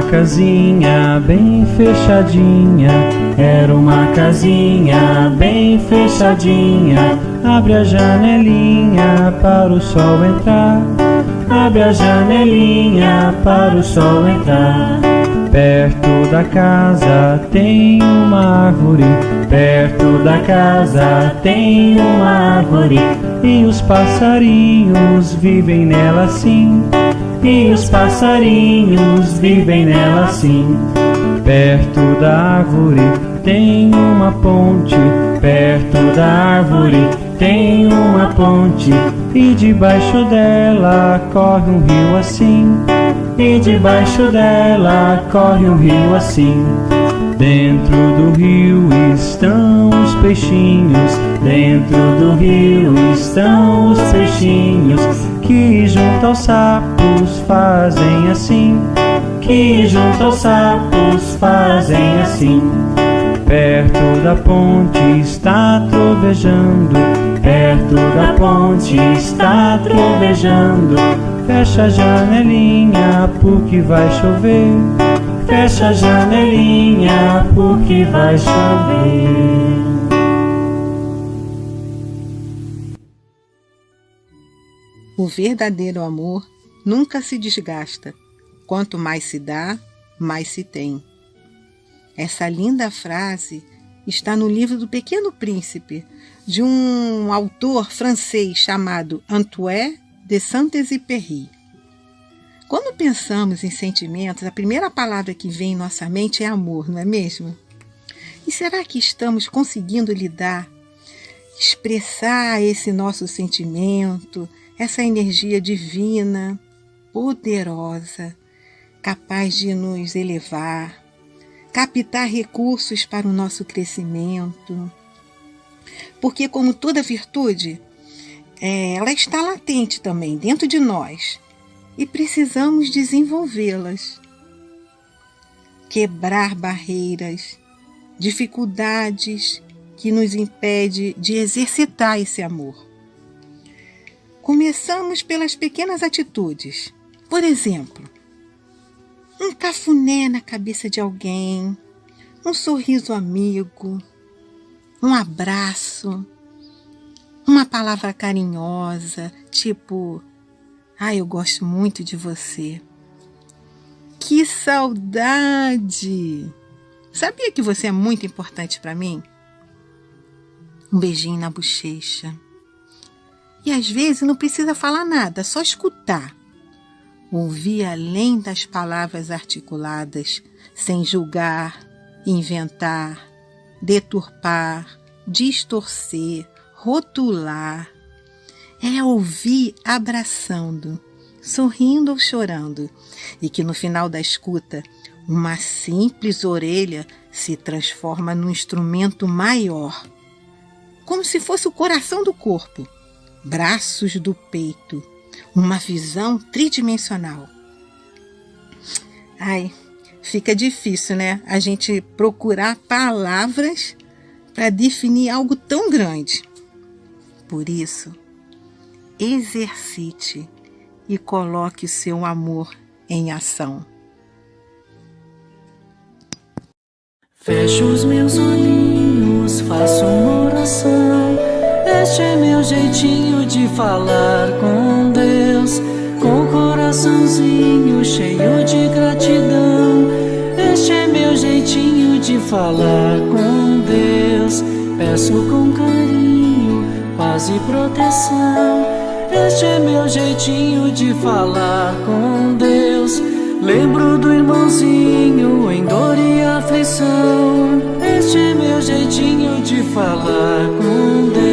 casinha bem fechadinha, era uma casinha bem fechadinha. Abre a janelinha para o sol entrar, abre a janelinha para o sol entrar. Perto da casa tem uma árvore, perto da casa tem uma árvore, e os passarinhos vivem nela sim, e os passarinhos vivem nela sim. Perto da árvore tem uma ponte, perto da árvore tem uma ponte, e debaixo dela corre um rio assim, e debaixo dela corre um rio assim. Dentro do rio estão os peixinhos, dentro do rio estão os peixinhos, que junto aos sapos fazem assim, que junto aos sapos fazem assim. Perto da ponte está trovejando, perto da ponte está trovejando. Fecha a janelinha porque vai chover, fecha a janelinha porque vai chover. O verdadeiro amor nunca se desgasta. Quanto mais se dá, mais se tem. Essa linda frase está no livro do Pequeno Príncipe, de um autor francês chamado Antoine de Saint-Exupéry. Quando pensamos em sentimentos, a primeira palavra que vem em nossa mente é amor, não é mesmo? E será que estamos conseguindo lidar, expressar esse nosso sentimento, essa energia divina, poderosa, capaz de nos elevar, captar recursos para o nosso crescimento? Porque, como toda virtude, ela está latente também dentro de nós e precisamos desenvolvê-las. Quebrar barreiras, dificuldades que nos impedem de exercitar esse amor. Começamos pelas pequenas atitudes. Por exemplo, um cafuné na cabeça de alguém, um sorriso amigo, um abraço, uma palavra carinhosa, tipo: eu gosto muito de você. Que saudade! Sabia que você é muito importante para mim? Um beijinho na bochecha. E às vezes não precisa falar nada, só escutar. Ouvir além das palavras articuladas, sem julgar, inventar, deturpar, distorcer, rotular. É ouvir abraçando, sorrindo ou chorando, e que no final da escuta, uma simples orelha se transforma num instrumento maior, como se fosse o coração do corpo, braços do peito, uma visão tridimensional. Fica difícil, né? A gente procurar palavras para definir algo tão grande. Por isso, exercite e coloque o seu amor em ação. Fecho os meus olhinhos, faço uma oração. Este é meu jeitinho de falar com Deus, com o coraçãozinho cheio de gratidão. Este é meu jeitinho de falar com Deus. Peço com carinho, paz e proteção. Este é meu jeitinho de falar com Deus. Lembro do irmãozinho em dor e aflição. Este é meu jeitinho de falar com Deus.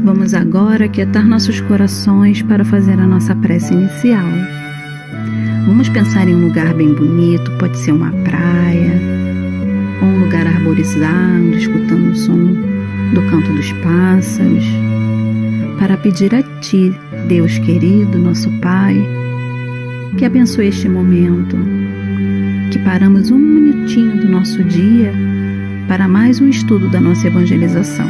Vamos agora aquietar nossos corações para fazer a nossa prece inicial. Vamos pensar em um lugar bem bonito, pode ser uma praia, ou um lugar arborizado, escutando o som do canto dos pássaros, para pedir a Ti, Deus querido, nosso Pai, que abençoe este momento, que paramos um minutinho do nosso dia para mais um estudo da nossa evangelização.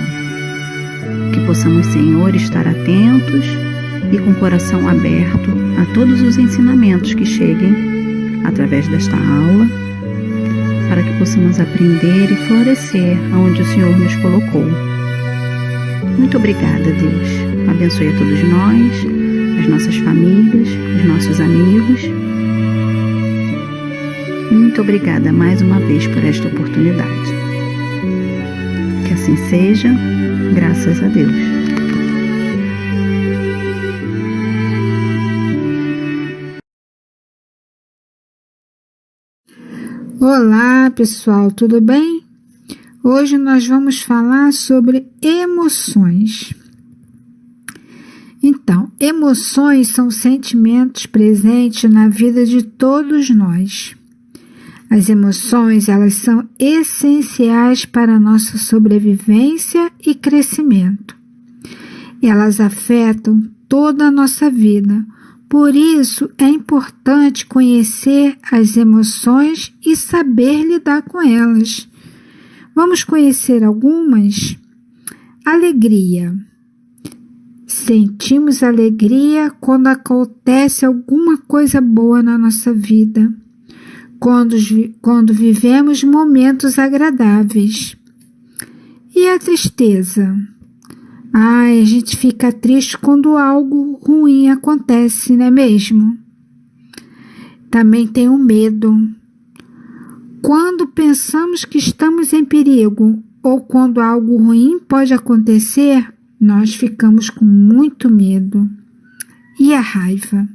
Que possamos, Senhor, estar atentos e com o coração aberto a todos os ensinamentos que cheguem através desta aula, para que possamos aprender e florescer aonde o Senhor nos colocou. Muito obrigada, Deus. Abençoe a todos nós, as nossas famílias, os nossos amigos. E muito obrigada mais uma vez por esta oportunidade. Que assim seja, graças a Deus. Olá, pessoal, tudo bem? Hoje nós vamos falar sobre emoções. Então, emoções são sentimentos presentes na vida de todos nós. As emoções, elas são essenciais para a nossa sobrevivência e crescimento. Elas afetam toda a nossa vida. Por isso, é importante conhecer as emoções e saber lidar com elas. Vamos conhecer algumas? Alegria. Sentimos alegria quando acontece alguma coisa boa na nossa vida, quando vivemos momentos agradáveis. E a tristeza? A gente fica triste quando algo ruim acontece, não é mesmo? Também tem o medo. Quando pensamos que estamos em perigo ou quando algo ruim pode acontecer, nós ficamos com muito medo. E a raiva?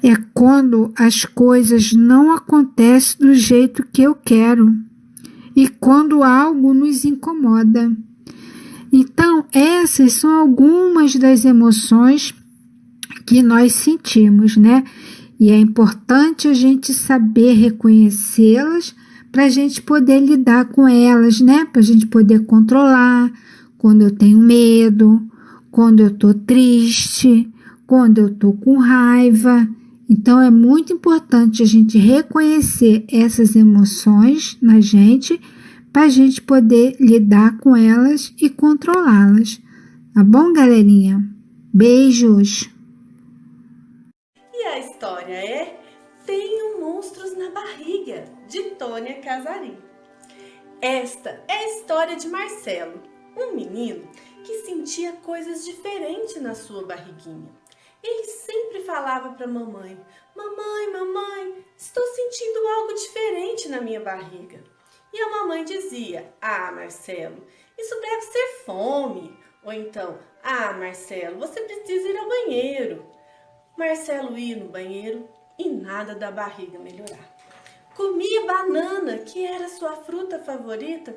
É quando as coisas não acontecem do jeito que eu quero e quando algo nos incomoda. Então, essas são algumas das emoções que nós sentimos, né? E é importante a gente saber reconhecê-las para a gente poder lidar com elas, né? Para a gente poder controlar quando eu tenho medo, quando eu estou triste, quando eu estou com raiva. Então, é muito importante a gente reconhecer essas emoções na gente para a gente poder lidar com elas e controlá-las. Tá bom, galerinha? Beijos! E a história é Tenho Monstros na Barriga, de Tônia Casarim. Esta é a história de Marcelo, um menino que sentia coisas diferentes na sua barriguinha. Ele sempre falava para a mamãe: Mamãe, mamãe, estou sentindo algo diferente na minha barriga. E a mamãe dizia: Ah, Marcelo, isso deve ser fome. Ou então: Ah, Marcelo, você precisa ir ao banheiro. Marcelo ia no banheiro e nada da barriga melhorar. Comia banana, que era sua fruta favorita,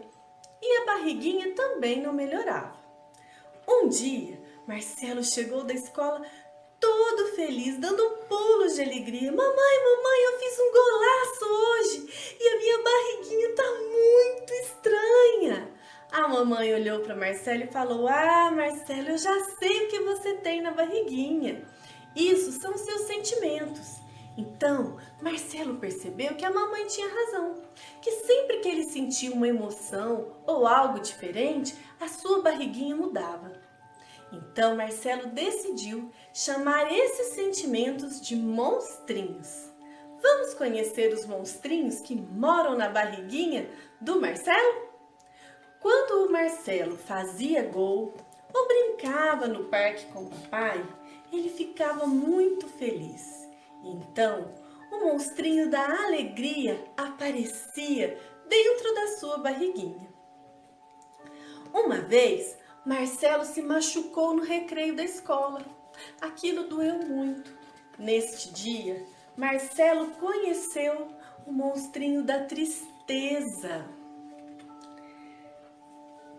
e a barriguinha também não melhorava. Um dia, Marcelo chegou da escola todo feliz, dando pulos de alegria. Mamãe, mamãe, eu fiz um golaço hoje e a minha barriguinha tá muito estranha. A mamãe olhou para Marcelo e falou: Ah, Marcelo, eu já sei o que você tem na barriguinha. Isso são seus sentimentos. Então, Marcelo percebeu que a mamãe tinha razão, que sempre que ele sentia uma emoção ou algo diferente, a sua barriguinha mudava. Então, Marcelo decidiu chamar esses sentimentos de monstrinhos. Vamos conhecer os monstrinhos que moram na barriguinha do Marcelo? Quando o Marcelo fazia gol ou brincava no parque com o papai, ele ficava muito feliz. Então, o monstrinho da alegria aparecia dentro da sua barriguinha. Uma vez, Marcelo se machucou no recreio da escola. Aquilo doeu muito. Neste dia, Marcelo conheceu o monstrinho da tristeza.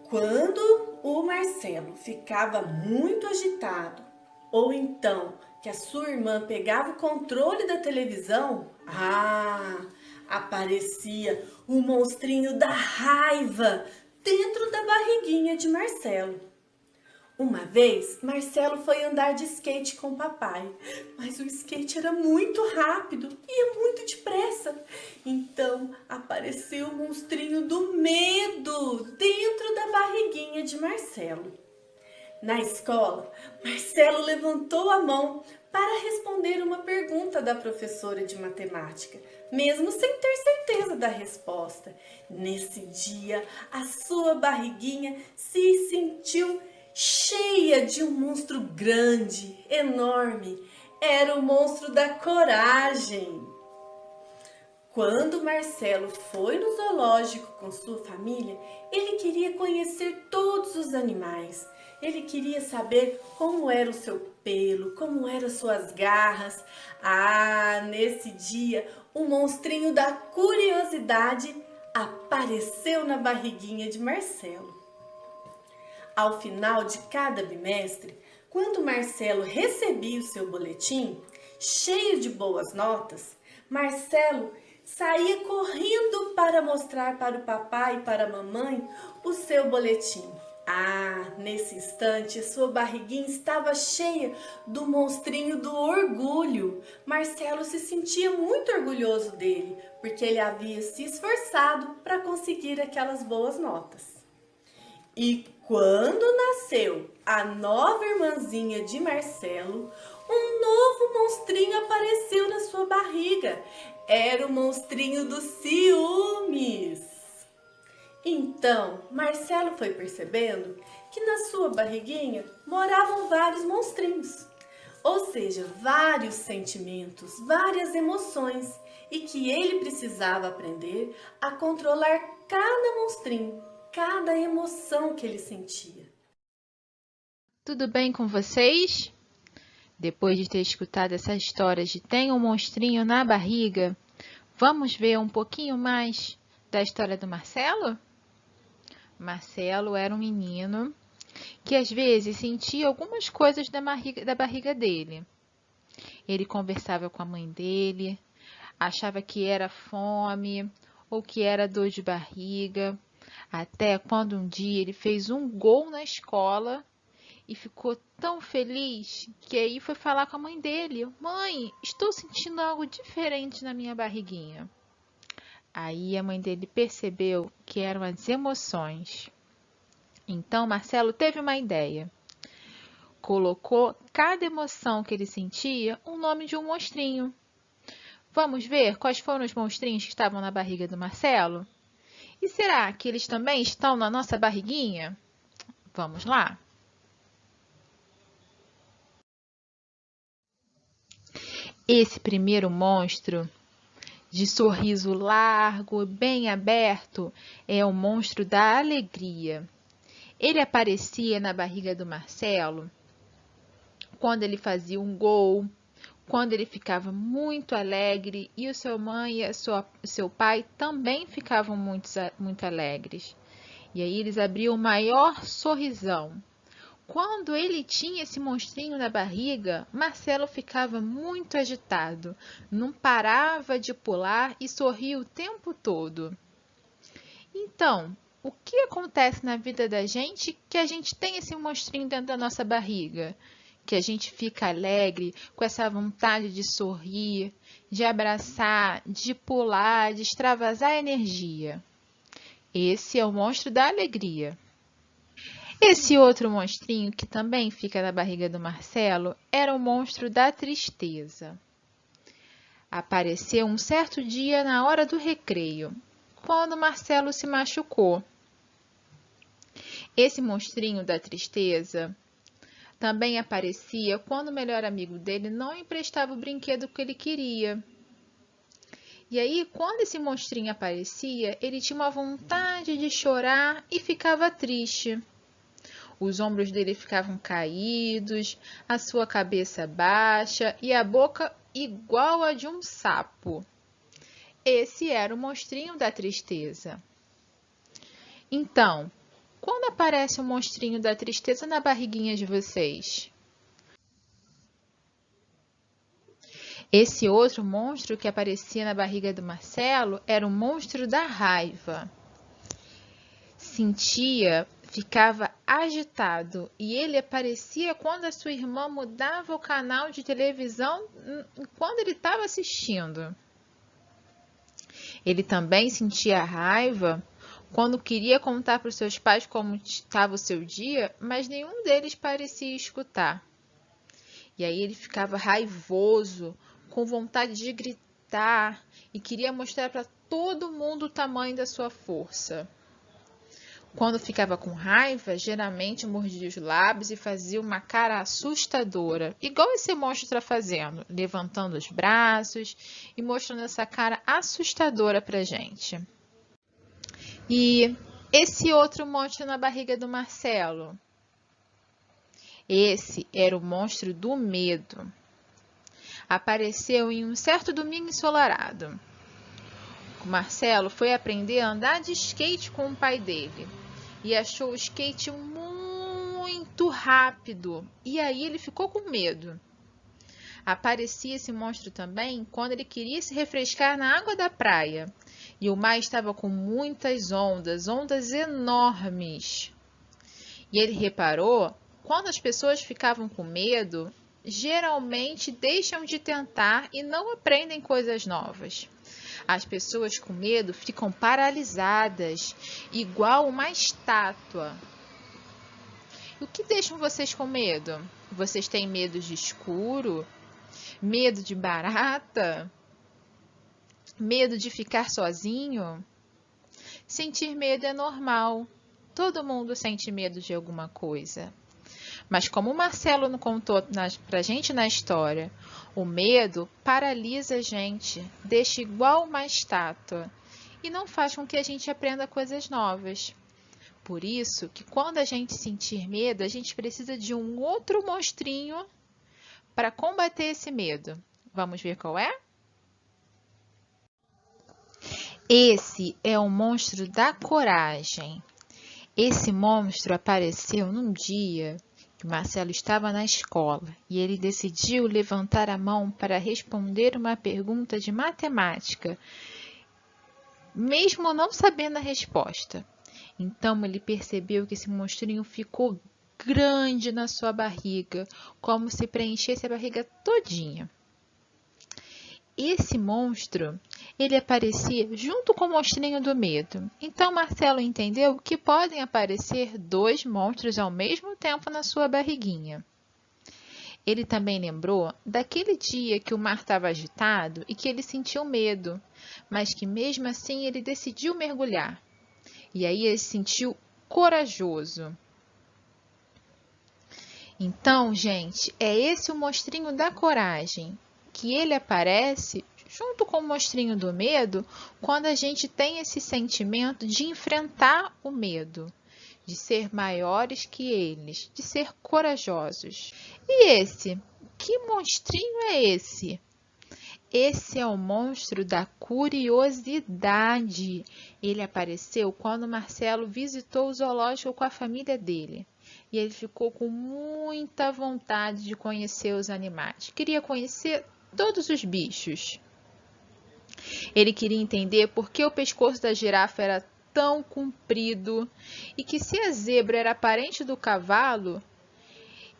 Quando o Marcelo ficava muito agitado, ou então que a sua irmã pegava o controle da televisão, aparecia o monstrinho da raiva dentro da barriguinha de Marcelo. Uma vez, Marcelo foi andar de skate com o papai, mas o skate era muito rápido, ia muito depressa. Então, apareceu o monstrinho do medo dentro da barriguinha de Marcelo. Na escola, Marcelo levantou a mão para responder uma pergunta da professora de matemática, mesmo sem ter certeza da resposta. Nesse dia, a sua barriguinha se sentiu cheia de um monstro grande, enorme. Era o monstro da coragem. Quando Marcelo foi no zoológico com sua família, ele queria conhecer todos os animais. Ele queria saber como era o seu pelo, como eram suas garras. Nesse dia, o monstrinho da curiosidade apareceu na barriguinha de Marcelo. Ao final de cada bimestre, quando Marcelo recebia o seu boletim, cheio de boas notas, Marcelo saía correndo para mostrar para o papai e para a mamãe o seu boletim. Nesse instante, sua barriguinha estava cheia do monstrinho do orgulho. Marcelo se sentia muito orgulhoso dele, porque ele havia se esforçado para conseguir aquelas boas notas. E quando nasceu a nova irmãzinha de Marcelo, um novo monstrinho apareceu na sua barriga. Era o monstrinho dos ciúmes. Então, Marcelo foi percebendo que na sua barriguinha moravam vários monstrinhos, ou seja, vários sentimentos, várias emoções, e que ele precisava aprender a controlar cada monstrinho, cada emoção que ele sentia. Tudo bem com vocês? Depois de ter escutado essa história de tem um monstrinho na barriga, vamos ver um pouquinho mais da história do Marcelo? Marcelo era um menino que às vezes sentia algumas coisas da barriga dele. Ele conversava com a mãe dele, achava que era fome ou que era dor de barriga, até quando um dia ele fez um gol na escola e ficou tão feliz que aí foi falar com a mãe dele: "Mãe, estou sentindo algo diferente na minha barriguinha." Aí a mãe dele percebeu que eram as emoções. Então Marcelo teve uma ideia. Colocou cada emoção que ele sentia um nome de um monstrinho. Vamos ver quais foram os monstrinhos que estavam na barriga do Marcelo? E será que eles também estão na nossa barriguinha? Vamos lá! Esse primeiro monstro, de sorriso largo, bem aberto, é o monstro da alegria. Ele aparecia na barriga do Marcelo quando ele fazia um gol, quando ele ficava muito alegre e o seu mãe e seu pai também ficavam muito alegres. E aí eles abriam o maior sorrisão. Quando ele tinha esse monstrinho na barriga, Marcelo ficava muito agitado, não parava de pular e sorria o tempo todo. Então, o que acontece na vida da gente que a gente tem esse monstrinho dentro da nossa barriga? Que a gente fica alegre, com essa vontade de sorrir, de abraçar, de pular, de extravasar energia. Esse é o monstro da alegria. Esse outro monstrinho que também fica na barriga do Marcelo era o monstro da tristeza. Apareceu um certo dia na hora do recreio, quando Marcelo se machucou. Esse monstrinho da tristeza também aparecia quando o melhor amigo dele não emprestava o brinquedo que ele queria. E aí, quando esse monstrinho aparecia, ele tinha uma vontade de chorar e ficava triste. Os ombros dele ficavam caídos, a sua cabeça baixa e a boca igual a de um sapo. Esse era o monstrinho da tristeza. Então, quando aparece o monstrinho da tristeza na barriguinha de vocês? Esse outro monstro que aparecia na barriga do Marcelo era o monstro da raiva. Ficava agitado e ele aparecia quando a sua irmã mudava o canal de televisão quando ele estava assistindo. Ele também sentia raiva quando queria contar para os seus pais como estava o seu dia, mas nenhum deles parecia escutar. E aí ele ficava raivoso, com vontade de gritar e queria mostrar para todo mundo o tamanho da sua força. Quando ficava com raiva, geralmente mordia os lábios e fazia uma cara assustadora, igual esse monstro está fazendo, levantando os braços e mostrando essa cara assustadora pra gente. E esse outro monstro na barriga do Marcelo? Esse era o monstro do medo. Apareceu em um certo domingo ensolarado. O Marcelo foi aprender a andar de skate com o pai dele e achou o skate muito rápido, e aí ele ficou com medo. Aparecia esse monstro também quando ele queria se refrescar na água da praia, e o mar estava com muitas ondas enormes. E ele reparou, quando as pessoas ficavam com medo, geralmente deixam de tentar e não aprendem coisas novas. As pessoas com medo ficam paralisadas, igual uma estátua. E o que deixam vocês com medo? Vocês têm medo de escuro? Medo de barata? Medo de ficar sozinho? Sentir medo é normal. Todo mundo sente medo de alguma coisa. Mas como o Marcelo não contou pra gente na história, o medo paralisa a gente, deixa igual uma estátua e não faz com que a gente aprenda coisas novas. Por isso que quando a gente sentir medo, a gente precisa de um outro monstrinho para combater esse medo. Vamos ver qual é? Esse é o monstro da coragem. Esse monstro apareceu num dia que Marcelo estava na escola e ele decidiu levantar a mão para responder uma pergunta de matemática, mesmo não sabendo a resposta. Então ele percebeu que esse monstrinho ficou grande na sua barriga, como se preenchesse a barriga todinha. Esse monstro, ele aparecia junto com o monstrinho do medo. Então Marcelo entendeu que podem aparecer dois monstros ao mesmo tempo na sua barriguinha. Ele também lembrou daquele dia que o mar estava agitado e que ele sentiu medo, mas que mesmo assim ele decidiu mergulhar. E aí ele se sentiu corajoso. Então, gente, é esse o monstrinho da coragem, que ele aparece junto com o monstrinho do medo quando a gente tem esse sentimento de enfrentar o medo, de ser maiores que eles, de ser corajosos. E esse? Que monstrinho é esse? Esse é o monstro da curiosidade. Ele apareceu quando Marcelo visitou o zoológico com a família dele. E ele ficou com muita vontade de conhecer os animais. Queria conhecer todos os bichos. Ele queria entender por que o pescoço da girafa era tão comprido e que se a zebra era parente do cavalo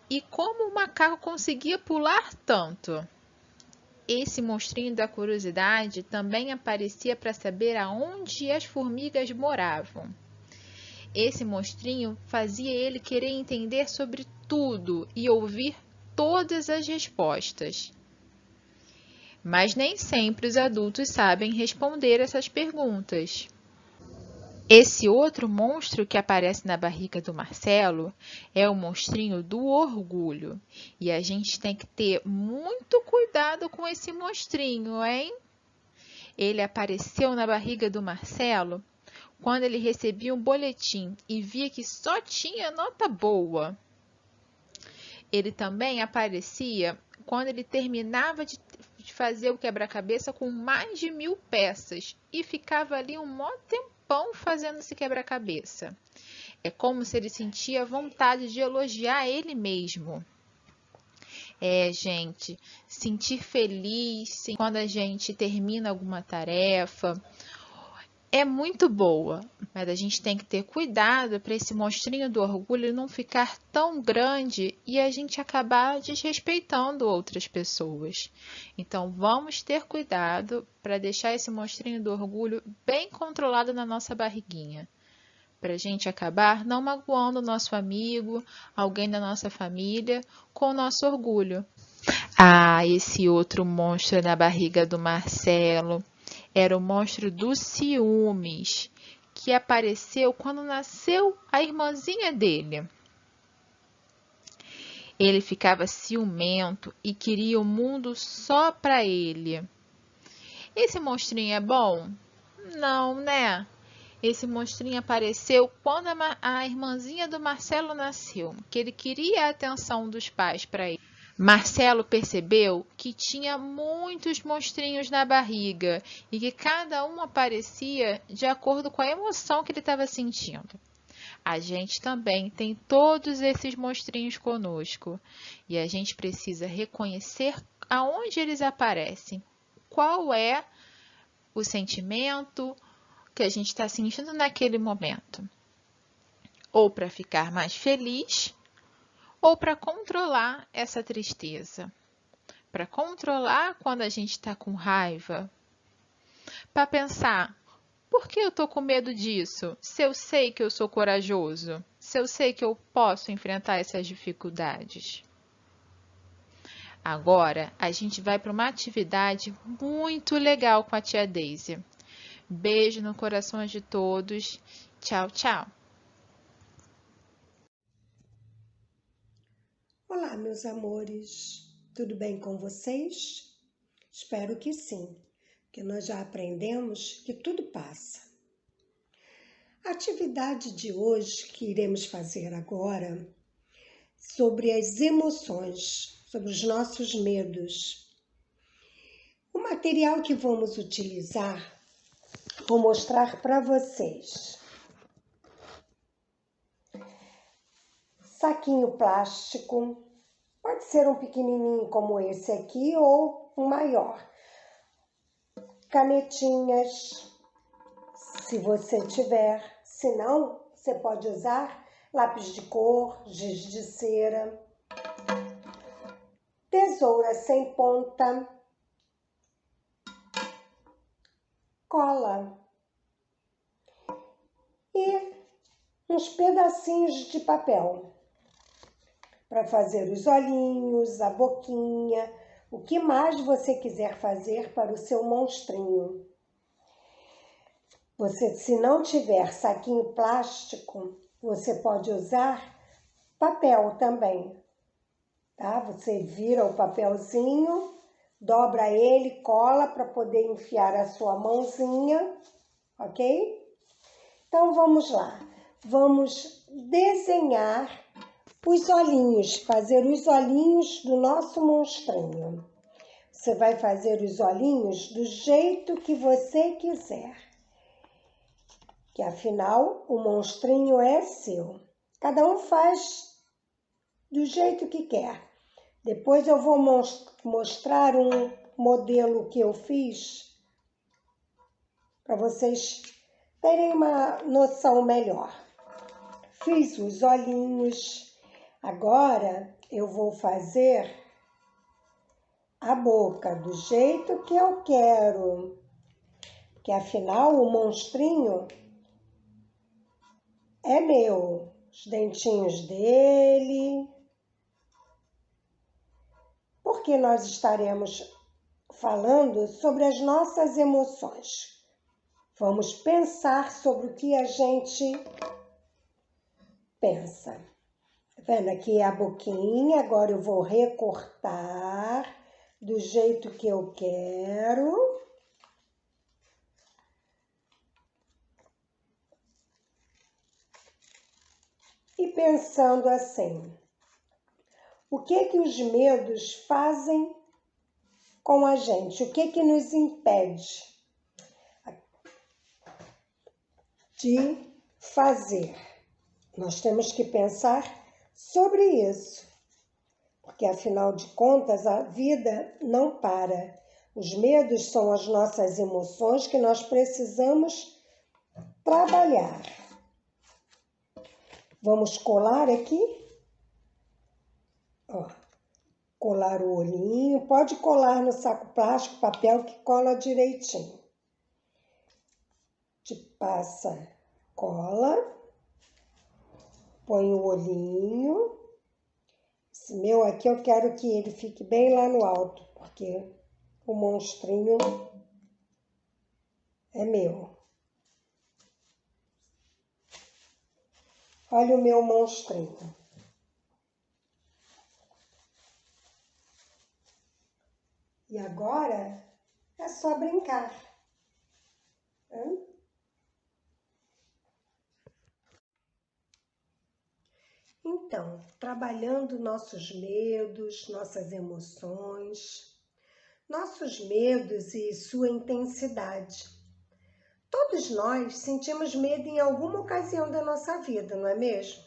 e como o macaco conseguia pular tanto. Esse monstrinho da curiosidade também aparecia para saber aonde as formigas moravam. Esse monstrinho fazia ele querer entender sobre tudo e ouvir todas as respostas. Mas nem sempre os adultos sabem responder essas perguntas. Esse outro monstro que aparece na barriga do Marcelo é o monstrinho do orgulho. E a gente tem que ter muito cuidado com esse monstrinho, hein? Ele apareceu na barriga do Marcelo quando ele recebia um boletim e via que só tinha nota boa. Ele também aparecia quando ele terminava de fazer o quebra-cabeça com mais de 1000 peças e ficava ali um mó tempão fazendo esse quebra-cabeça. É como se ele sentia vontade de elogiar ele mesmo. Gente, sentir feliz quando a gente termina alguma tarefa é muito boa, mas a gente tem que ter cuidado para esse monstrinho do orgulho não ficar tão grande e a gente acabar desrespeitando outras pessoas. Então, vamos ter cuidado para deixar esse monstrinho do orgulho bem controlado na nossa barriguinha, para a gente acabar não magoando o nosso amigo, alguém da nossa família, com o nosso orgulho. Ah, esse outro monstro na barriga do Marcelo era o monstro dos ciúmes, que apareceu quando nasceu a irmãzinha dele. Ele ficava ciumento e queria o mundo só para ele. Esse monstrinho é bom? Não, né? Esse monstrinho apareceu quando a irmãzinha do Marcelo nasceu, que ele queria a atenção dos pais para ele. Marcelo percebeu que tinha muitos monstrinhos na barriga e que cada um aparecia de acordo com a emoção que ele estava sentindo. A gente também tem todos esses monstrinhos conosco e a gente precisa reconhecer aonde eles aparecem, qual é o sentimento que a gente está sentindo naquele momento, ou para ficar mais feliz, ou para controlar essa tristeza, para controlar quando a gente está com raiva, para pensar, por que eu estou com medo disso? Se eu sei que eu sou corajoso, se eu sei que eu posso enfrentar essas dificuldades. Agora, a gente vai para uma atividade muito legal com a tia Daisy. Beijo no coração de todos. Tchau, tchau. Olá, meus amores. Tudo bem com vocês? Espero que sim, porque nós já aprendemos que tudo passa. A atividade de hoje que iremos fazer agora sobre as emoções, sobre os nossos medos. O material que vamos utilizar, vou mostrar para vocês. Saquinho plástico, pode ser um pequenininho como esse aqui ou um maior. Canetinhas, se você tiver, se não, você pode usar lápis de cor, giz de cera, tesoura sem ponta, cola e uns pedacinhos de papel para fazer os olhinhos, a boquinha, o que mais você quiser fazer para o seu monstrinho. Você, se não tiver saquinho plástico, você pode usar papel também, tá? Você vira o papelzinho, dobra ele, cola para poder enfiar a sua mãozinha, ok? Então, vamos lá. Vamos desenhar os olhinhos, fazer os olhinhos do nosso monstrinho. Você vai fazer os olhinhos do jeito que você quiser, que afinal o monstrinho é seu. Cada um faz do jeito que quer. Depois eu vou mostrar um modelo que eu fiz para vocês terem uma noção melhor. Fiz os olhinhos. Agora eu vou fazer a boca do jeito que eu quero, porque afinal o monstrinho é meu, os dentinhos dele, porque nós estaremos falando sobre as nossas emoções. Vamos pensar sobre o que a gente pensa. Tá vendo? Aqui é a boquinha, agora eu vou recortar do jeito que eu quero. E pensando assim, o que os medos fazem com a gente? O que nos impede de fazer? Nós temos que pensar sobre isso, porque afinal de contas a vida não para. Os medos são as nossas emoções que nós precisamos trabalhar. Vamos colar aqui. Ó, colar o olhinho. Pode colar no saco plástico, papel que cola direitinho. Te passa cola. Põe o olhinho. Esse meu aqui eu quero que ele fique bem lá no alto, porque o monstrinho é meu. Olha o meu monstrinho. E agora é só brincar. Então, trabalhando nossos medos, nossas emoções, nossos medos e sua intensidade. Todos nós sentimos medo em alguma ocasião da nossa vida, não é mesmo?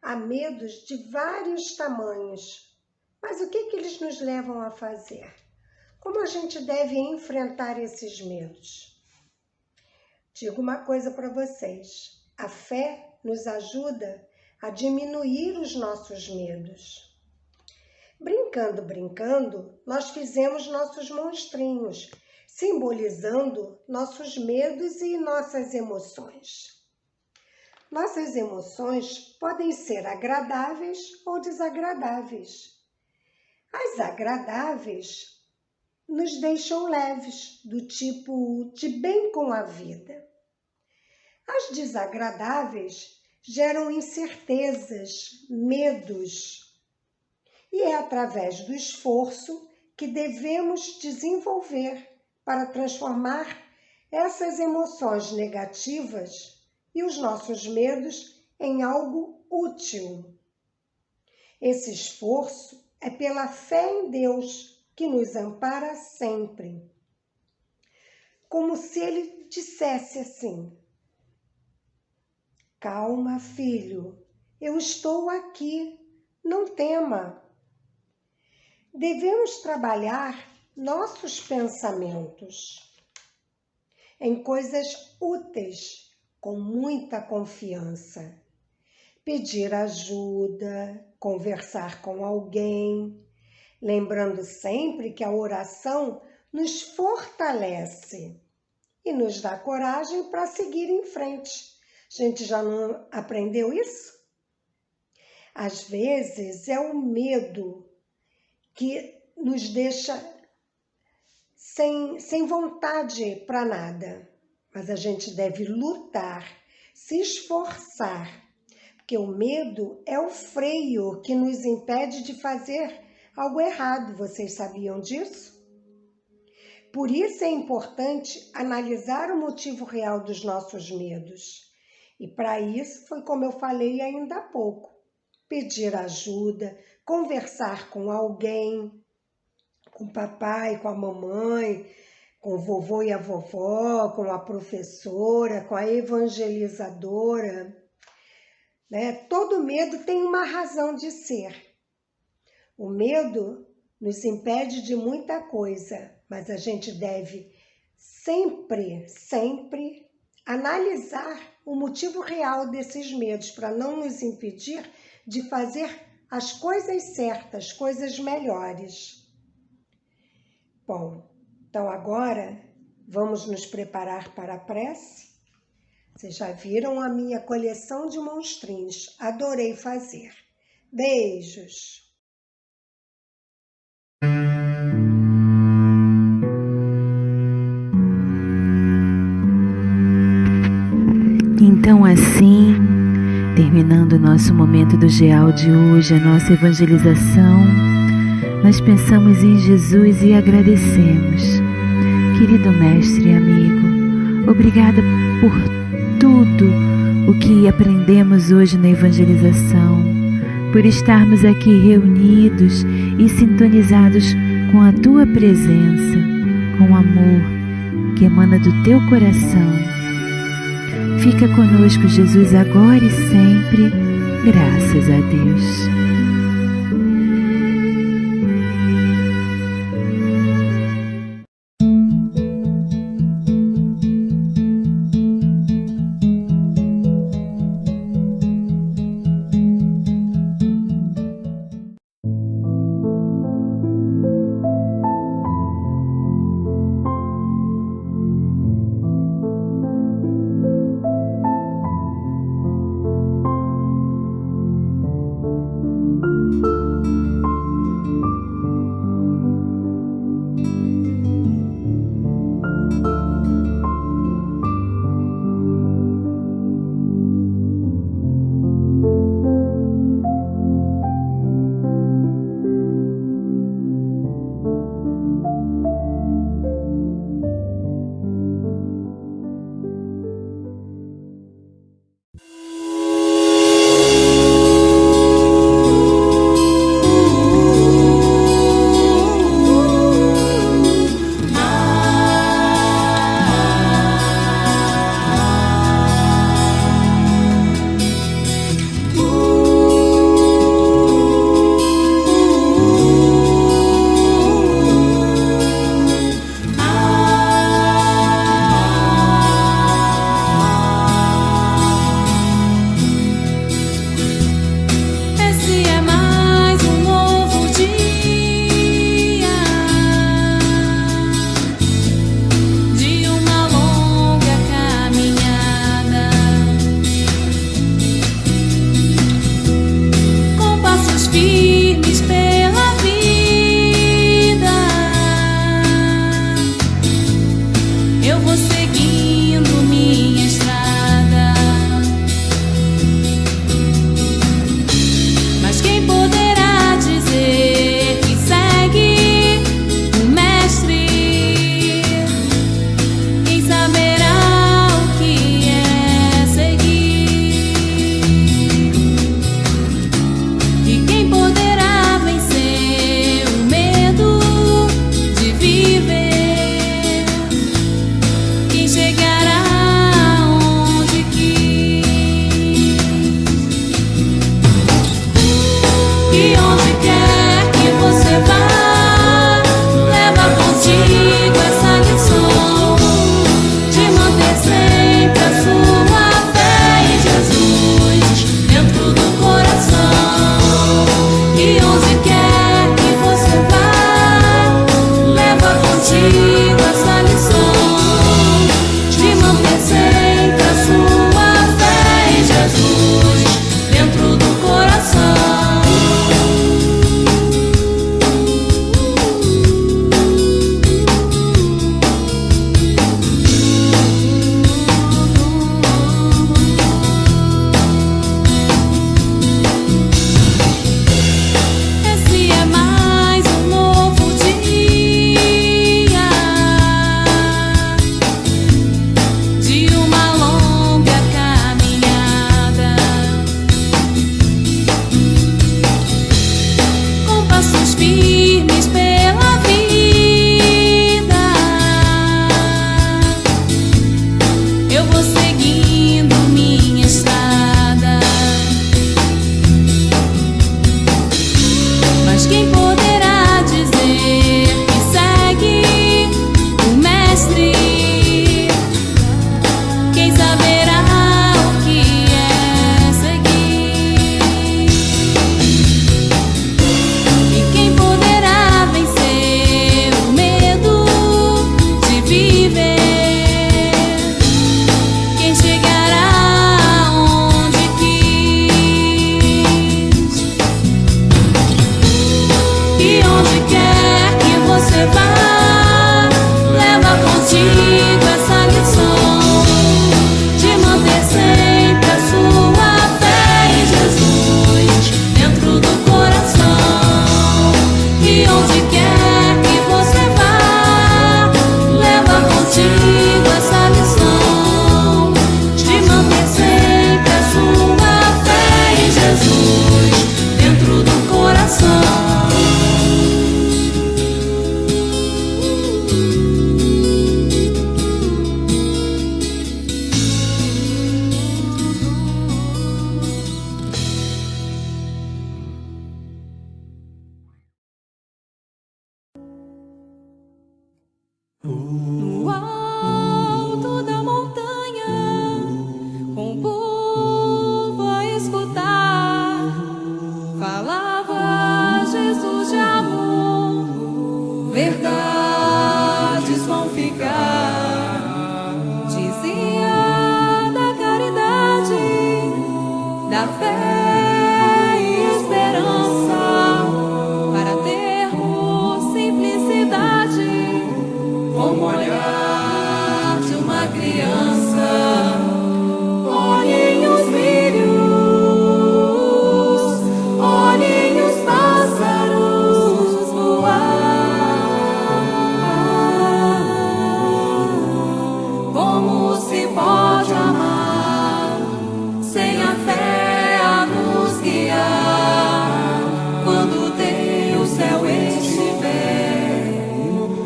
Há medos de vários tamanhos, mas o que eles nos levam a fazer? Como a gente deve enfrentar esses medos? Digo uma coisa para vocês, a fé nos ajuda a diminuir os nossos medos. Brincando, nós fizemos nossos monstrinhos, simbolizando nossos medos e nossas emoções. Nossas emoções podem ser agradáveis ou desagradáveis. As agradáveis nos deixam leves, do tipo de bem com a vida. As desagradáveis geram incertezas, medos. E é através do esforço que devemos desenvolver para transformar essas emoções negativas e os nossos medos em algo útil. Esse esforço é pela fé em Deus que nos ampara sempre. Como se Ele dissesse assim: calma, filho, eu estou aqui, não tema. Devemos trabalhar nossos pensamentos em coisas úteis, com muita confiança. Pedir ajuda, conversar com alguém, lembrando sempre que a oração nos fortalece e nos dá coragem para seguir em frente. A gente já não aprendeu isso? Às vezes é o medo que nos deixa sem vontade para nada. Mas a gente deve lutar, se esforçar, porque o medo é o freio que nos impede de fazer algo errado. Vocês sabiam disso? Por isso é importante analisar o motivo real dos nossos medos. E para isso foi como eu falei ainda há pouco. Pedir ajuda, conversar com alguém, com o papai, com a mamãe, com o vovô e a vovó, com a professora, com a evangelizadora. Né? Todo medo tem uma razão de ser. O medo nos impede de muita coisa, mas a gente deve sempre analisar o motivo real desses medos para não nos impedir de fazer as coisas certas, coisas melhores. Bom, então agora vamos nos preparar para a prece? Vocês já viram a minha coleção de monstrinhos, adorei fazer. Beijos! Então assim, terminando o nosso momento do GEAL de hoje, a nossa evangelização, nós pensamos em Jesus e agradecemos. Querido mestre e amigo, obrigada por tudo o que aprendemos hoje na evangelização, por estarmos aqui reunidos e sintonizados com a Tua presença, com o amor que emana do Teu coração. Fica conosco, Jesus, agora e sempre, graças a Deus. No alto da montanha, com o povo a escutar, falava Jesus de amor, verdades vão ficar. Dizia da caridade, da fé e esperança, para termos simplicidade, como olhar de uma criança. Olhem os lírios, olhem os pássaros voar. Como se pode amar sem a fé a nos guiar? Quando Deus céu estiver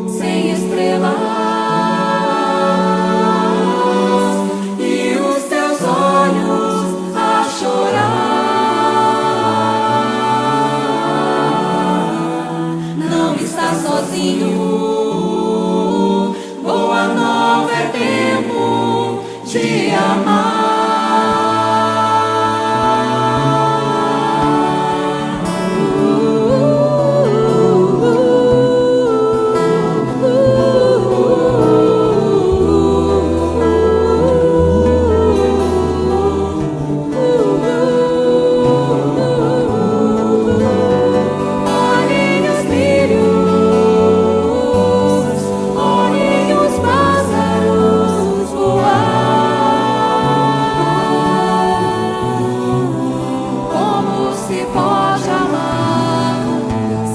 sem estrelas e os teus olhos a chorar, não está sozinho. Boa nova é tempo de amar. Olhem os lírios, olhem os pássaros voar. Como se pode amar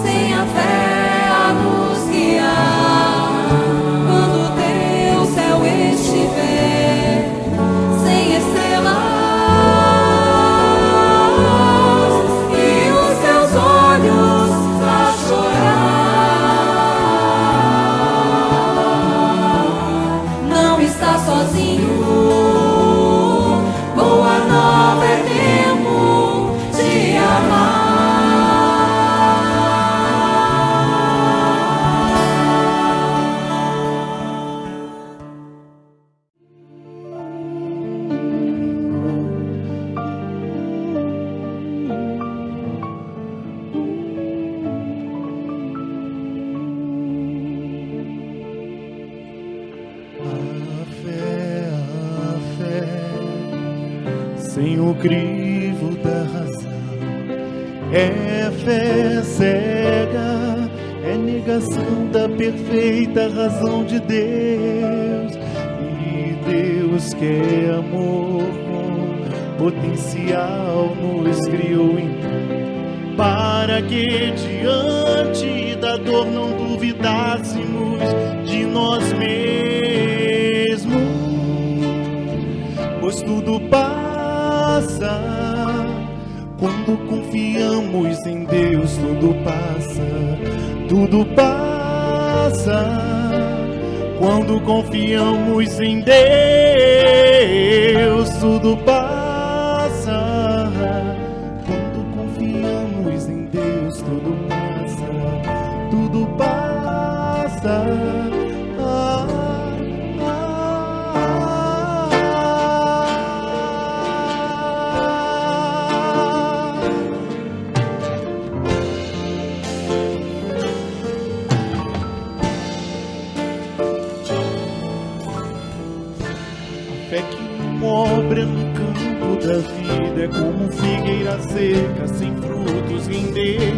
sem a fé a nos guiar? Quando teu céu estiver sem estrelas e os teus olhos a chorar, não está sozinho. Boa nova é tempo de amar. A fé, sem o crivo da razão, é fé cega, é negação da perfeita razão de Deus. E Deus que é amor com potencial nos criou então, para que diante da dor não duvidássemos de nós mesmos, pois tudo passa quando confiamos em Deus. Tudo passa, tudo passa quando confiamos em Deus. Tudo passa quando confiamos em Deus. Tudo passa, tudo passa. Fé que não obra no campo da vida, é como figueira seca, sem frutos render.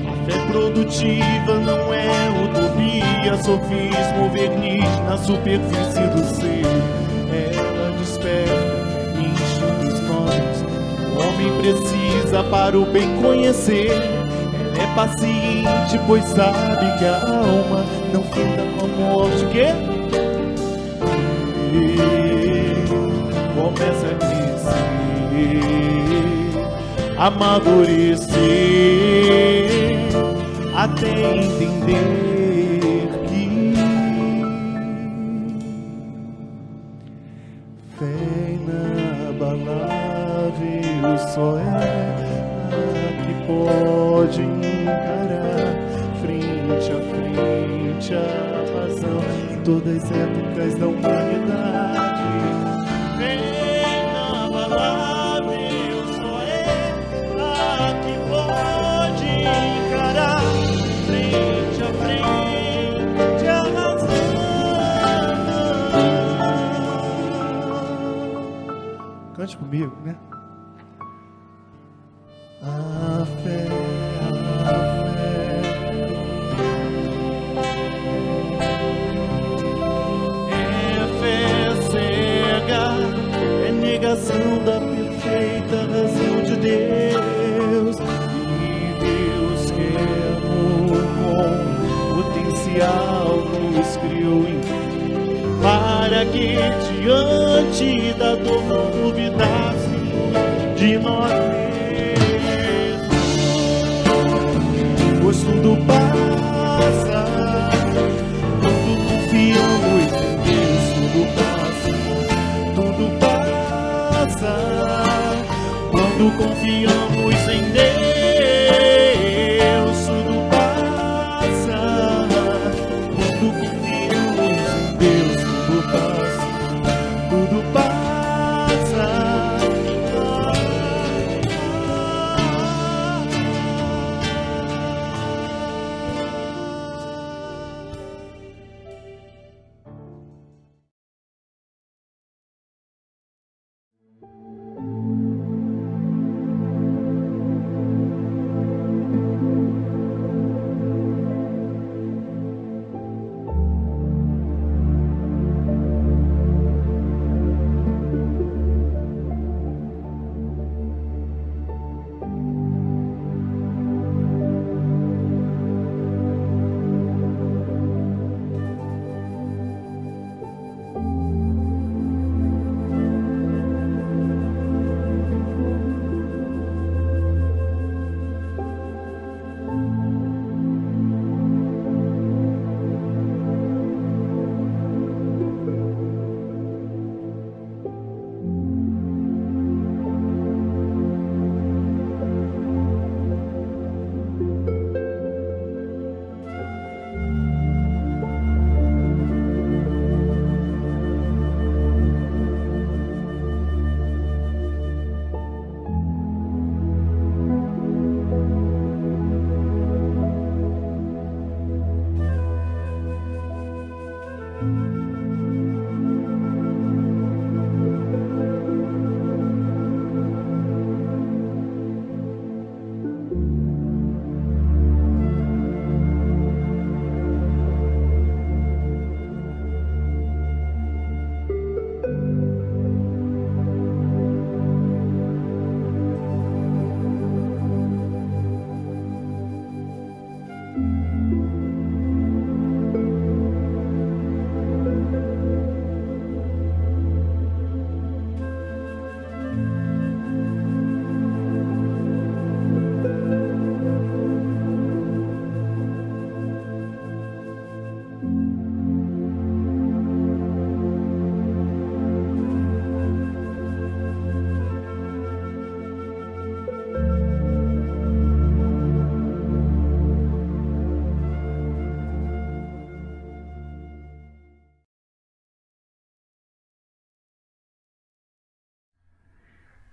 A fé produtiva não é utopia, sofismo, verniz na superfície do ser. Ela desperta, enche dos nós, o homem precisa para o bem conhecer. Ela é paciente, pois sabe que a alma não finda com a morte. Que começa a crescer, amadurecer, até entender que fé inabalável só é a que pode encarar frente a frente a razão. todas as épocas da humanidade. Inabalável, só ela que pode encarar frente a frente a razão. Cante comigo, né? A fé, é fé cega, é negação da perfeita razão de Deus. E Deus que é amor com potencial nos criou para que diante da dor não duvidássemos de nós mesmos. Pois tudo passa quando confiamos em Deus. Tudo passa quando confiamos em Deus. Tudo passa quando confiamos em Deus. Tudo passa, tudo passa.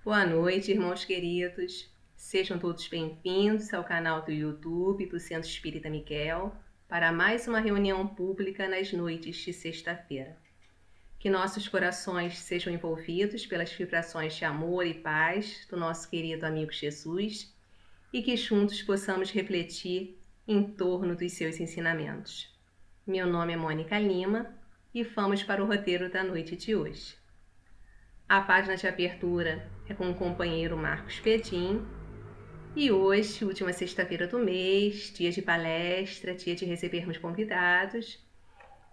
Boa noite, irmãos queridos. Sejam todos bem-vindos ao canal do YouTube do Centro Espírita Miguel para mais uma reunião pública nas noites de sexta-feira. Que nossos corações sejam envolvidos pelas vibrações de amor e paz do nosso querido amigo Jesus e que juntos possamos refletir em torno dos seus ensinamentos. Meu nome é Mônica Lima e vamos para o roteiro da noite de hoje. A página de abertura é com o companheiro Marcos Pedim. E hoje, última sexta-feira do mês, dia de palestra, dia de recebermos convidados.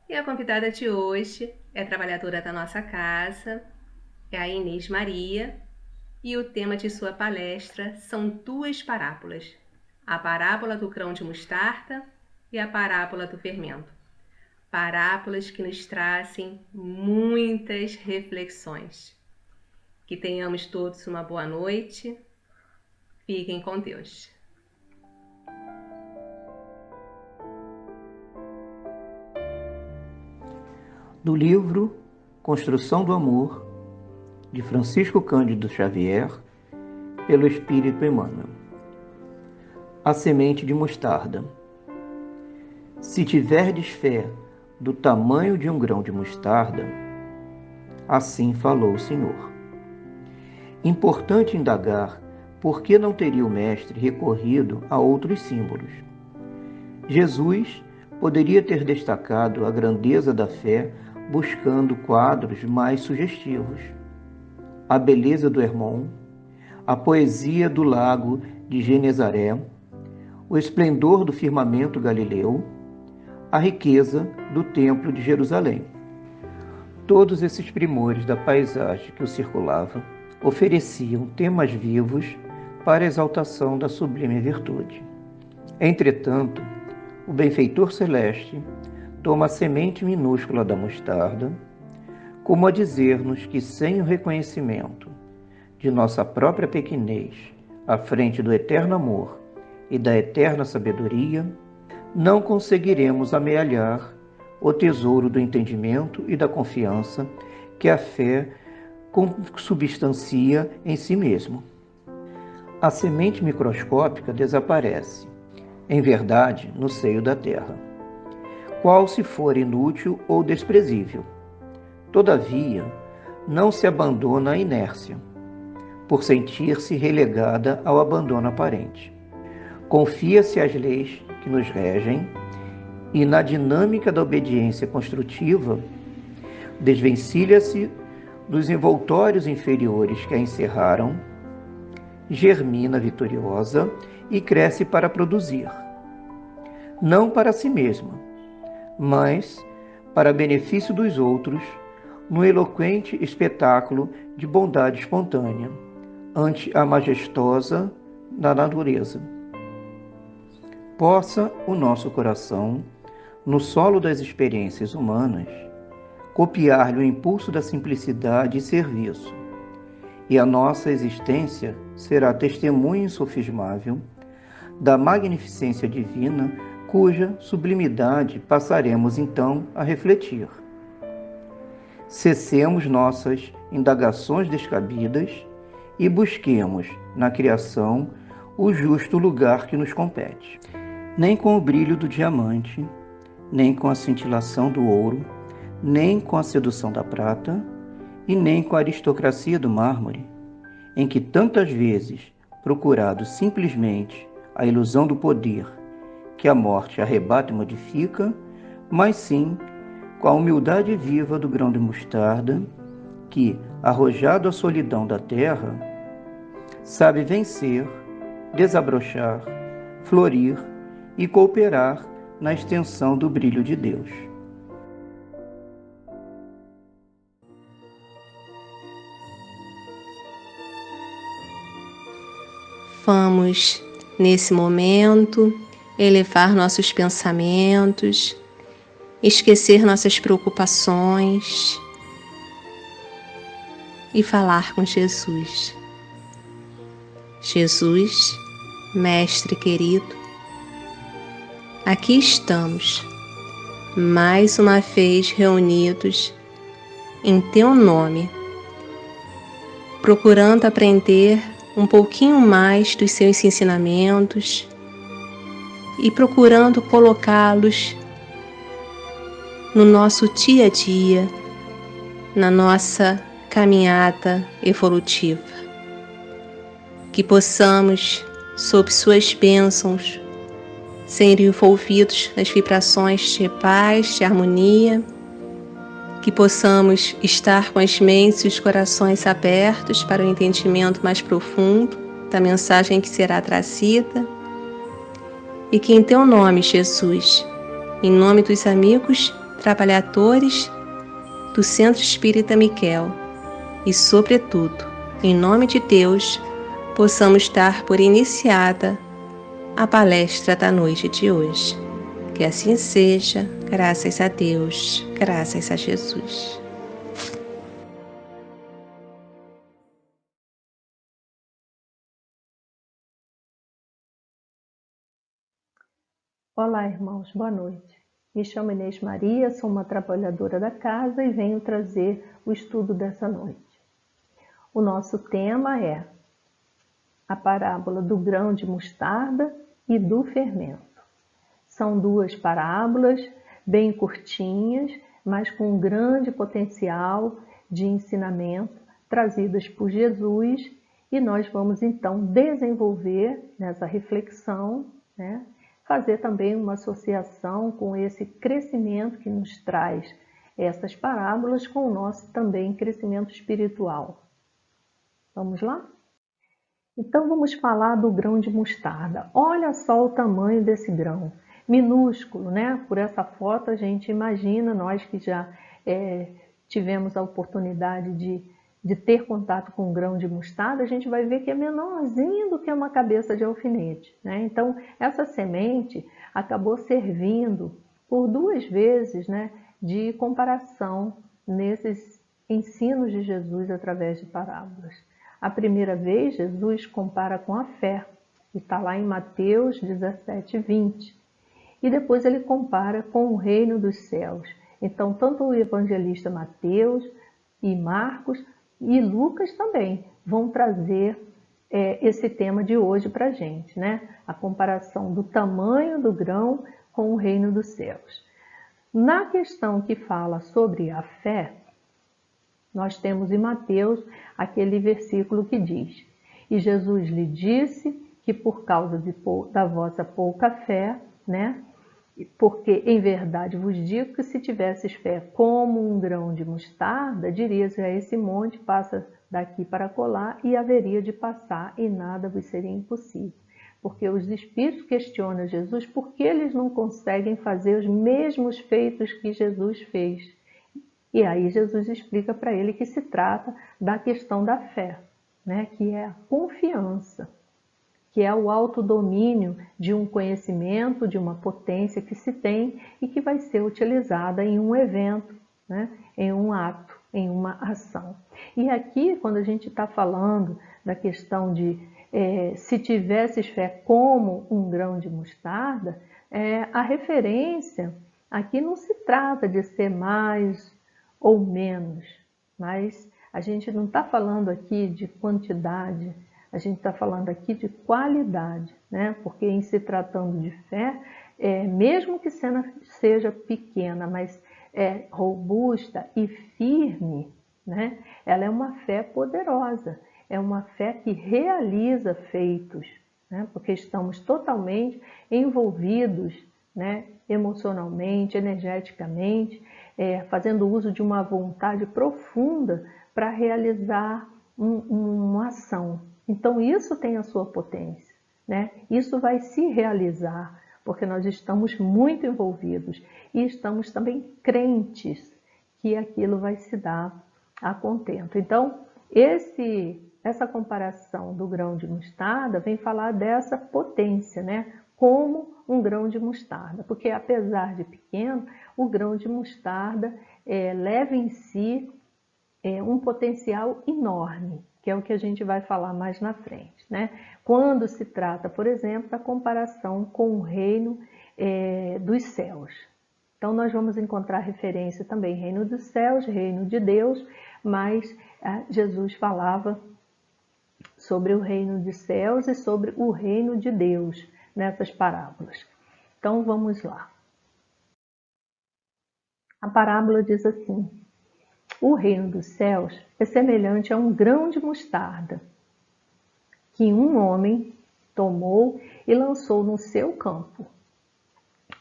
E a convidada de hoje é a trabalhadora da nossa casa, é a Inês Maria. E o tema de sua palestra são duas parábolas. A parábola do grão de mostarda e a parábola do fermento. Parábolas que nos trazem muitas reflexões. Que tenhamos todos uma boa noite. Fiquem com Deus. do livro Construção do Amor, de Francisco Cândido Xavier, pelo Espírito Emmanuel. A semente de mostarda. Se tiverdes fé do tamanho de um grão de mostarda, assim falou o Senhor. Importante indagar por que não teria o Mestre recorrido a outros símbolos. Jesus poderia ter destacado a grandeza da fé buscando quadros mais sugestivos. A beleza do Hermon, a poesia do lago de Genezaré, o esplendor do firmamento galileu, a riqueza do templo de Jerusalém. Todos esses primores da paisagem que o circulava ofereciam temas vivos para a exaltação da sublime virtude. Entretanto, o benfeitor celeste toma a semente minúscula da mostarda, como a dizer-nos que sem o reconhecimento de nossa própria pequenez à frente do eterno amor e da eterna sabedoria, não conseguiremos amealhar o tesouro do entendimento e da confiança que a fé consubstancia em si mesmo. A semente microscópica desaparece, em verdade, no seio da terra, qual se for inútil ou desprezível. Todavia, não se abandona à inércia, por sentir-se relegada ao abandono aparente. Confia-se às leis que nos regem e, na dinâmica da obediência construtiva, desvencilha-se dos envoltórios inferiores que a encerraram, germina vitoriosa e cresce para produzir, não para si mesma, mas para benefício dos outros, no eloquente espetáculo de bondade espontânea, ante a majestosa da natureza. Possa o nosso coração, no solo das experiências humanas, copiar-lhe o impulso da simplicidade e serviço, e a nossa existência será testemunho insofismável da magnificência divina, cuja sublimidade passaremos então a refletir. Cessemos nossas indagações descabidas e busquemos na criação o justo lugar que nos compete. Nem com o brilho do diamante, nem com a cintilação do ouro, nem com a sedução da prata, e nem com a aristocracia do mármore, em que tantas vezes procurado simplesmente a ilusão do poder que a morte arrebata e modifica, mas sim com a humildade viva do grão de mostarda que, arrojado à solidão da terra, sabe vencer, desabrochar, florir e cooperar na extensão do brilho de Deus. Vamos, nesse momento, elevar nossos pensamentos, esquecer nossas preocupações e falar com Jesus. Jesus, Mestre querido, aqui estamos, mais uma vez reunidos em Teu nome, procurando aprender um pouquinho mais dos Seus ensinamentos e procurando colocá-los no nosso dia a dia, na nossa caminhada evolutiva. Que possamos, sob Suas bênçãos, ser envolvidos nas vibrações de paz, de harmonia, que possamos estar com as mentes e os corações abertos para o entendimento mais profundo da mensagem que será trazida, e que em Teu nome, Jesus, em nome dos amigos trabalhadores do Centro Espírita Miquel e, sobretudo, em nome de Deus, possamos dar por iniciada a palestra da noite de hoje. Que assim seja, graças a Deus, graças a Jesus. Olá, irmãos, boa noite. Me chamo Inês Maria, sou uma trabalhadora da casa e venho trazer o estudo dessa noite. O nosso tema é a parábola do grão de mostarda e do fermento. São duas parábolas bem curtinhas, mas com um grande potencial de ensinamento trazidas por Jesus, e nós vamos então desenvolver nessa reflexão, né, fazer também uma associação com esse crescimento que nos traz essas parábolas com o nosso também crescimento espiritual. Vamos lá? Então vamos falar do grão de mostarda. Olha só o tamanho desse grão, minúsculo, né? Por essa foto a gente imagina, nós que já tivemos a oportunidade de ter contato com um grão de mostarda, a gente vai ver que é menorzinho do que uma cabeça de alfinete, né? Então, essa semente acabou servindo por 2 vezes, né, de comparação nesses ensinos de Jesus através de parábolas. A primeira vez, Jesus compara com a fé, e está lá em Mateus 17, 20. E depois ele compara com o reino dos céus. Então, tanto o evangelista Mateus e Marcos e Lucas também vão trazer esse tema de hoje para a gente, né? A comparação do tamanho do grão com o reino dos céus. Na questão que fala sobre a fé, nós temos em Mateus aquele versículo que diz: E Jesus lhe disse que por causa da vossa pouca fé, né? Porque em verdade vos digo que se tivesses fé como um grão de mostarda, dirias a esse monte, passa daqui para colar, e haveria de passar, e nada vos seria impossível. Porque os espíritos questionam Jesus por que eles não conseguem fazer os mesmos feitos que Jesus fez. E aí Jesus explica para ele que se trata da questão da fé, né? Que é a confiança, que é o autodomínio de um conhecimento, de uma potência que se tem e que vai ser utilizada em um evento, né? Em um ato, em uma ação. E aqui, quando a gente está falando da questão de se tivesses fé como um grão de mostarda, a referência aqui não se trata de ser mais ou menos, mas a gente não está falando aqui de quantidade, a gente está falando aqui de qualidade, né? Porque em se tratando de fé, mesmo que seja pequena, mas robusta e firme, né? Ela é uma fé poderosa, é uma fé que realiza feitos, né? Porque estamos totalmente envolvidos, né? Emocionalmente, energeticamente, fazendo uso de uma vontade profunda para realizar uma ação. Então, isso tem a sua potência, né? Isso vai se realizar, porque nós estamos muito envolvidos e estamos também crentes que aquilo vai se dar a contento. Então, essa comparação do grão de mostarda vem falar dessa potência, né? Como um grão de mostarda, porque apesar de pequeno, o grão de mostarda leva em si um potencial enorme, que é o que a gente vai falar mais na frente, né? Quando se trata, por exemplo, da comparação com o reino dos céus. Então, nós vamos encontrar referência também, reino dos céus, reino de Deus, mas Jesus falava sobre o reino dos céus e sobre o reino de Deus nessas parábolas. Então, vamos lá. A parábola diz assim: o reino dos céus é semelhante a um grão de mostarda, que um homem tomou e lançou no seu campo,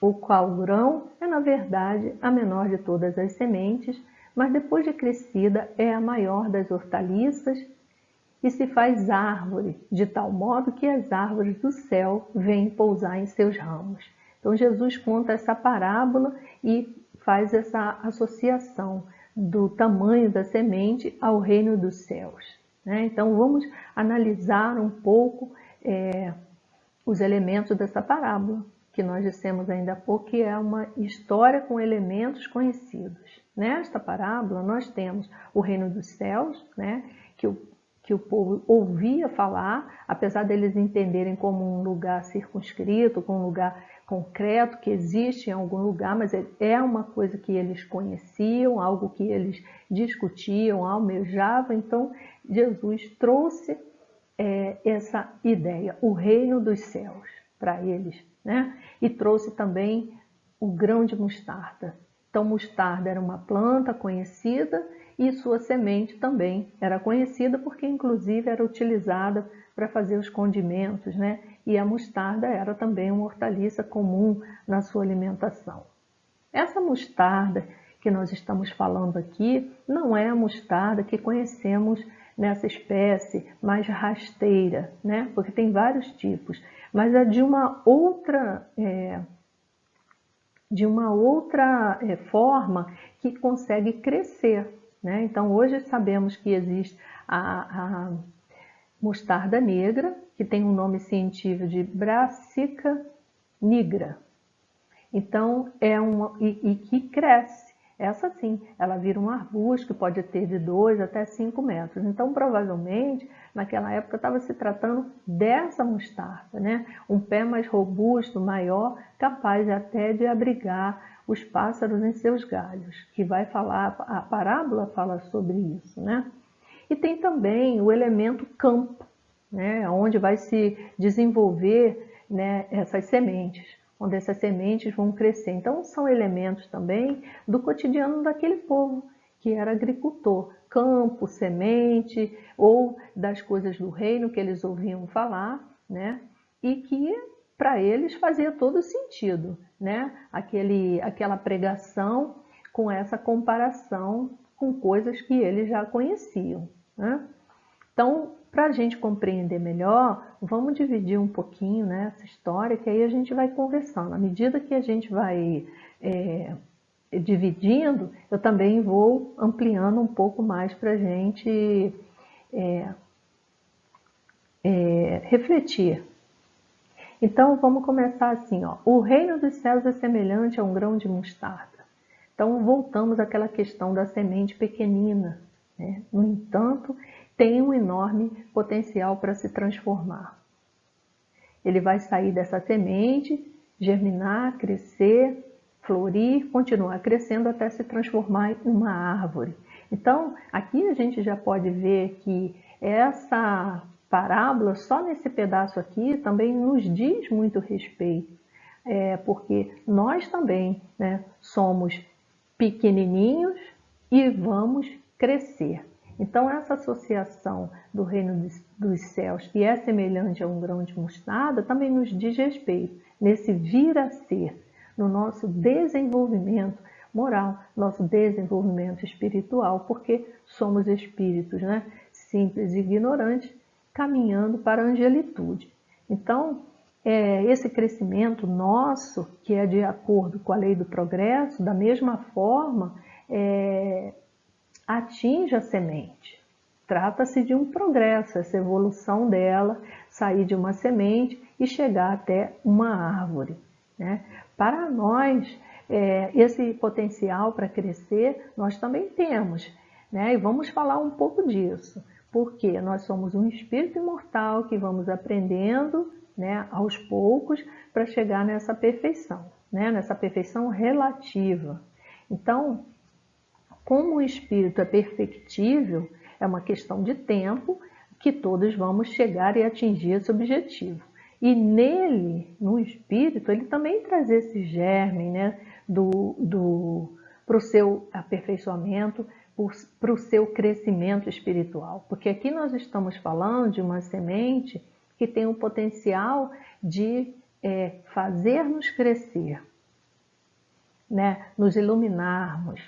o qual grão é, na verdade, a menor de todas as sementes, mas depois de crescida é a maior das hortaliças e se faz árvore, de tal modo que as árvores do céu vêm pousar em seus ramos. Então, Jesus conta essa parábola e faz essa associação do tamanho da semente ao reino dos céus, né? Então, vamos analisar um pouco os elementos dessa parábola, que nós dissemos ainda há pouco, que é uma história com elementos conhecidos. Nesta parábola, nós temos o reino dos céus, né? Que o povo ouvia falar, apesar deles entenderem como um lugar circunscrito, como um lugar concreto que existe em algum lugar, mas é uma coisa que eles conheciam, algo que eles discutiam, almejavam. Então, Jesus trouxe essa ideia, o reino dos céus, para eles, né? E trouxe também o grão de mostarda. Então, mostarda era uma planta conhecida e sua semente também era conhecida, porque inclusive era utilizada para fazer os condimentos, né? E a mostarda era também uma hortaliça comum na sua alimentação. Essa mostarda que nós estamos falando aqui não é a mostarda que conhecemos nessa espécie mais rasteira, né? Porque tem vários tipos, mas é de uma outra forma que consegue crescer, né? Então hoje sabemos que existe a mostarda negra, que tem um nome científico de Brassica nigra. Então e que cresce. Essa sim, ela vira um arbusto que pode ter de 2 até 5 metros. Então, provavelmente, naquela época estava se tratando dessa mostarda, né? Um pé mais robusto, maior, capaz até de abrigar os pássaros em seus galhos, que vai falar, a parábola fala sobre isso, né? E tem também o elemento campo, né? Onde vai se desenvolver, né, essas sementes, onde essas sementes vão crescer. Então, são elementos também do cotidiano daquele povo, que era agricultor. Campo, semente, ou das coisas do reino que eles ouviam falar, né? E que para eles fazia todo sentido, né? Aquela pregação com essa comparação com coisas que eles já conheciam, né? Então, para a gente compreender melhor, vamos dividir um pouquinho, né, essa história, que aí a gente vai conversando. À medida que a gente vai dividindo, eu também vou ampliando um pouco mais para a gente refletir. Então, vamos começar assim, ó. O reino dos céus é semelhante a um grão de mostarda. Então, voltamos àquela questão da semente pequenina, né? No entanto, tem um enorme potencial para se transformar. Ele vai sair dessa semente, germinar, crescer, florir, continuar crescendo até se transformar em uma árvore. Então, aqui a gente já pode ver que essa parábola, só nesse pedaço aqui, também nos diz muito respeito. Porque nós também, né, somos pequenininhos e vamos crescer. Então, essa associação do reino dos céus, que é semelhante a um grão de mostarda, também nos diz respeito nesse vir a ser, no nosso desenvolvimento moral, nosso desenvolvimento espiritual, porque somos espíritos, né? Simples e ignorantes, caminhando para a angelitude. Então, esse crescimento nosso, que é de acordo com a lei do progresso, da mesma forma, atinge a semente. Trata-se de um progresso, essa evolução dela, sair de uma semente e chegar até uma árvore, né? Para nós, esse potencial para crescer, nós também temos, né? E vamos falar um pouco disso, porque nós somos um espírito imortal que vamos aprendendo, né, aos poucos para chegar nessa perfeição, né? Nessa perfeição relativa. Então, como o espírito é perfectível, é uma questão de tempo que todos vamos chegar e atingir esse objetivo. E nele, no espírito, ele também traz esse germe, né, para o seu aperfeiçoamento, para o seu crescimento espiritual. Porque aqui nós estamos falando de uma semente que tem o potencial de fazer-nos crescer, né, nos iluminarmos.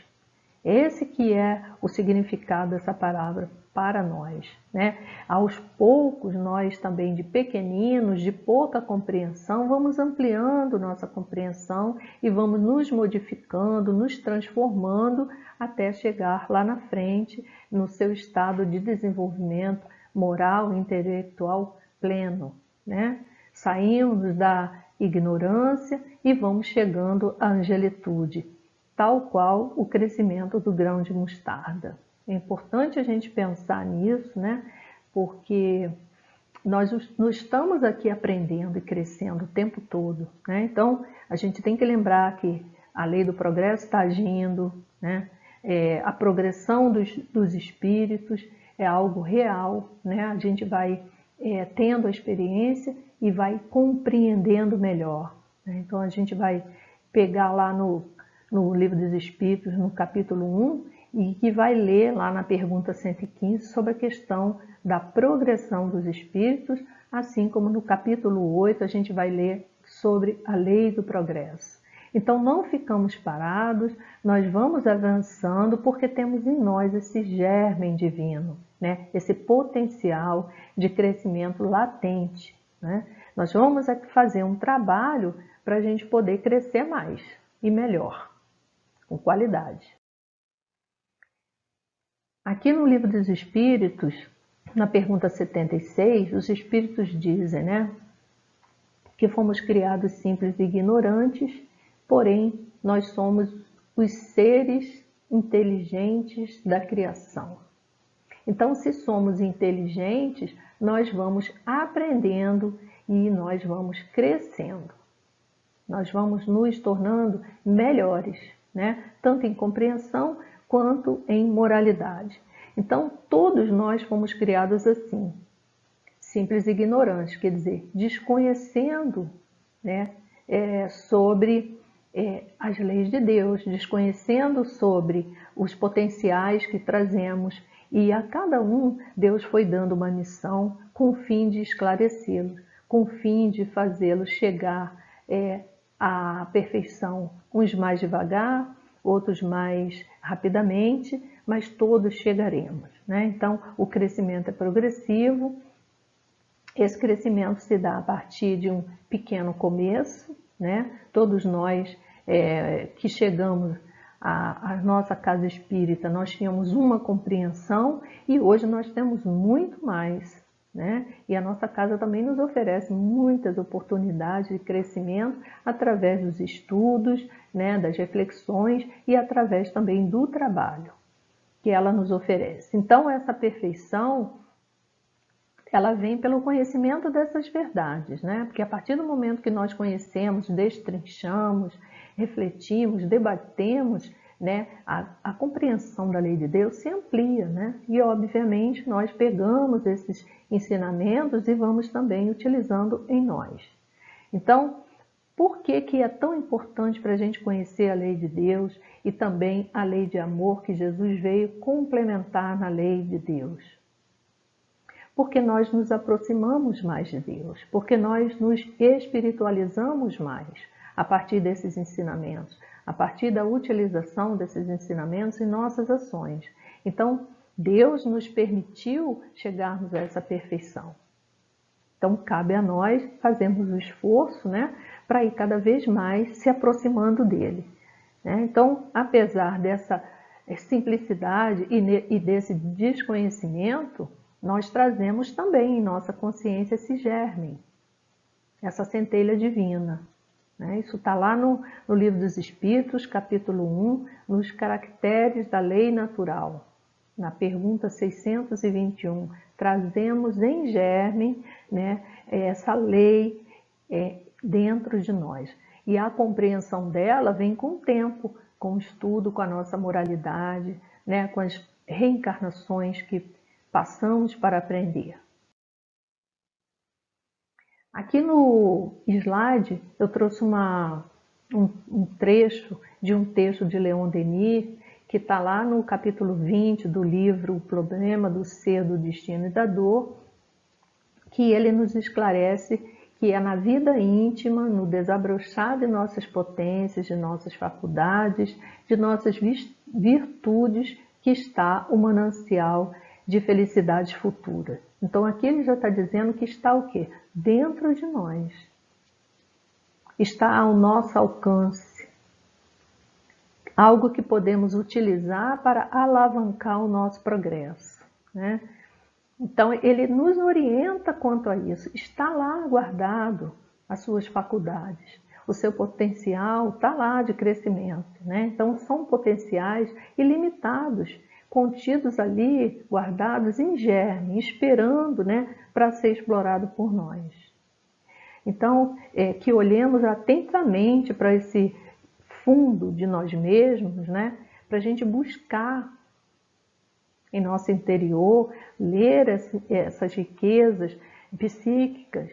Esse que é o significado dessa palavra para nós, né? Aos poucos, nós também de pequeninos, de pouca compreensão, vamos ampliando nossa compreensão e vamos nos modificando, nos transformando até chegar lá na frente, no seu estado de desenvolvimento moral e intelectual pleno, né? Saímos da ignorância e vamos chegando à angelitude, tal qual o crescimento do grão de mostarda. É importante a gente pensar nisso, né? Porque nós não estamos aqui aprendendo e crescendo o tempo todo, né? Então, a gente tem que lembrar que a lei do progresso está agindo, né? A progressão dos espíritos é algo real, né? A gente vai tendo a experiência e vai compreendendo melhor, né? Então, a gente vai pegar lá no Livro dos Espíritos, no capítulo 1, e que vai ler lá na pergunta 115 sobre a questão da progressão dos espíritos, assim como no capítulo 8 a gente vai ler sobre a lei do progresso. Então não ficamos parados, nós vamos avançando porque temos em nós esse germe divino, né? Esse potencial de crescimento latente, né? Nós vamos fazer um trabalho para a gente poder crescer mais e melhor, com qualidade. Aqui no Livro dos Espíritos, na pergunta 76, os Espíritos dizem, né, que fomos criados simples e ignorantes, porém nós somos os seres inteligentes da criação. Então, se somos inteligentes, nós vamos aprendendo e nós vamos crescendo. Nós vamos nos tornando melhores, né? Tanto em compreensão quanto em moralidade. Então, todos nós fomos criados assim, simples e ignorantes, quer dizer, desconhecendo, né, sobre as leis de Deus, desconhecendo sobre os potenciais que trazemos, e a cada um Deus foi dando uma missão com o fim de esclarecê-los, com o fim de fazê-los chegar à perfeição, uns mais devagar, outros mais rapidamente, mas todos chegaremos, né? Então, o crescimento é progressivo. Esse crescimento se dá a partir de um pequeno começo, né? Todos nós que chegamos à nossa casa espírita, nós tínhamos uma compreensão e hoje nós temos muito mais, né? E a nossa casa também nos oferece muitas oportunidades de crescimento através dos estudos, né, das reflexões e através também do trabalho que ela nos oferece. Então, essa perfeição, ela vem pelo conhecimento dessas verdades, né? Porque a partir do momento que nós conhecemos, destrinchamos, refletimos, debatemos, né, a compreensão da lei de Deus se amplia, né? E, obviamente, nós pegamos esses ensinamentos e vamos também utilizando em nós. Então, por que é tão importante para a gente conhecer a lei de Deus e também a lei de amor que Jesus veio complementar na lei de Deus? Porque nós nos aproximamos mais de Deus, porque nós nos espiritualizamos mais a partir desses ensinamentos, a partir da utilização desses ensinamentos em nossas ações. Então, Deus nos permitiu chegarmos a essa perfeição. Então, cabe a nós fazermos o esforço, né, para ir cada vez mais se aproximando dele, né? Então, apesar dessa simplicidade e desse desconhecimento, nós trazemos também em nossa consciência esse germe, essa centelha divina, né? Isso está lá no Livro dos Espíritos, capítulo 1, nos caracteres da lei natural. Na pergunta 621, trazemos em germe, né, essa lei dentro de nós. E a compreensão dela vem com o tempo, com o estudo, com a nossa moralidade, né, com as reencarnações que passamos para aprender. Aqui no slide eu trouxe um trecho de um texto de Leon Denis, que está lá no capítulo 20 do livro O Problema do Ser, do Destino e da Dor, que ele nos esclarece que é na vida íntima, no desabrochar de nossas potências, de nossas faculdades, de nossas virtudes, que está o manancial de felicidades futuras. Então aqui ele já está dizendo que está o quê? Dentro de nós. Está ao nosso alcance. Algo que podemos utilizar para alavancar o nosso progresso, né? Então, ele nos orienta quanto a isso. Está lá guardado as suas faculdades. O seu potencial está lá de crescimento, né? Então, são potenciais ilimitados. contidos ali, guardados em germe, esperando, né, para ser explorado por nós. Então, que olhemos atentamente para esse fundo de nós mesmos, né, para a gente buscar em nosso interior, ler essas riquezas psíquicas,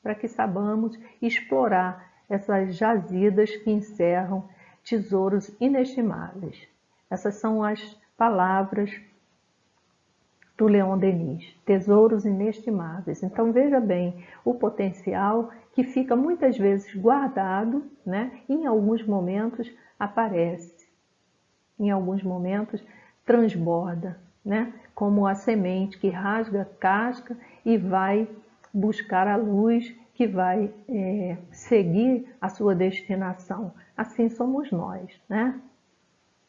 para que saibamos explorar essas jazidas que encerram tesouros inestimáveis. Essas são as palavras do Leon Denis, tesouros inestimáveis. Então veja bem o potencial que fica muitas vezes guardado, né? E em alguns momentos aparece, em alguns momentos transborda, né? Como a semente que rasga a casca e vai buscar a luz, que vai seguir a sua destinação. Assim somos nós, né?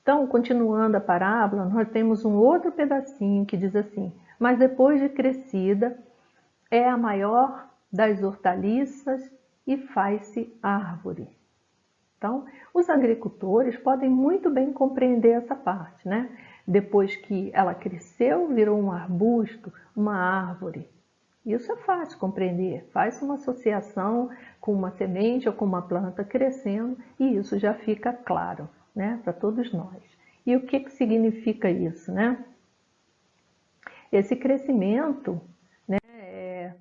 Então, continuando a parábola, nós temos um outro pedacinho que diz assim: mas depois de crescida, é a maior das hortaliças e faz-se árvore. Então, os agricultores podem muito bem compreender essa parte, né? Depois que ela cresceu, virou um arbusto, uma árvore. Isso é fácil compreender. Faz uma associação com uma semente ou com uma planta crescendo e isso já fica claro, né, para todos nós. E o que significa isso, né? Esse crescimento, né,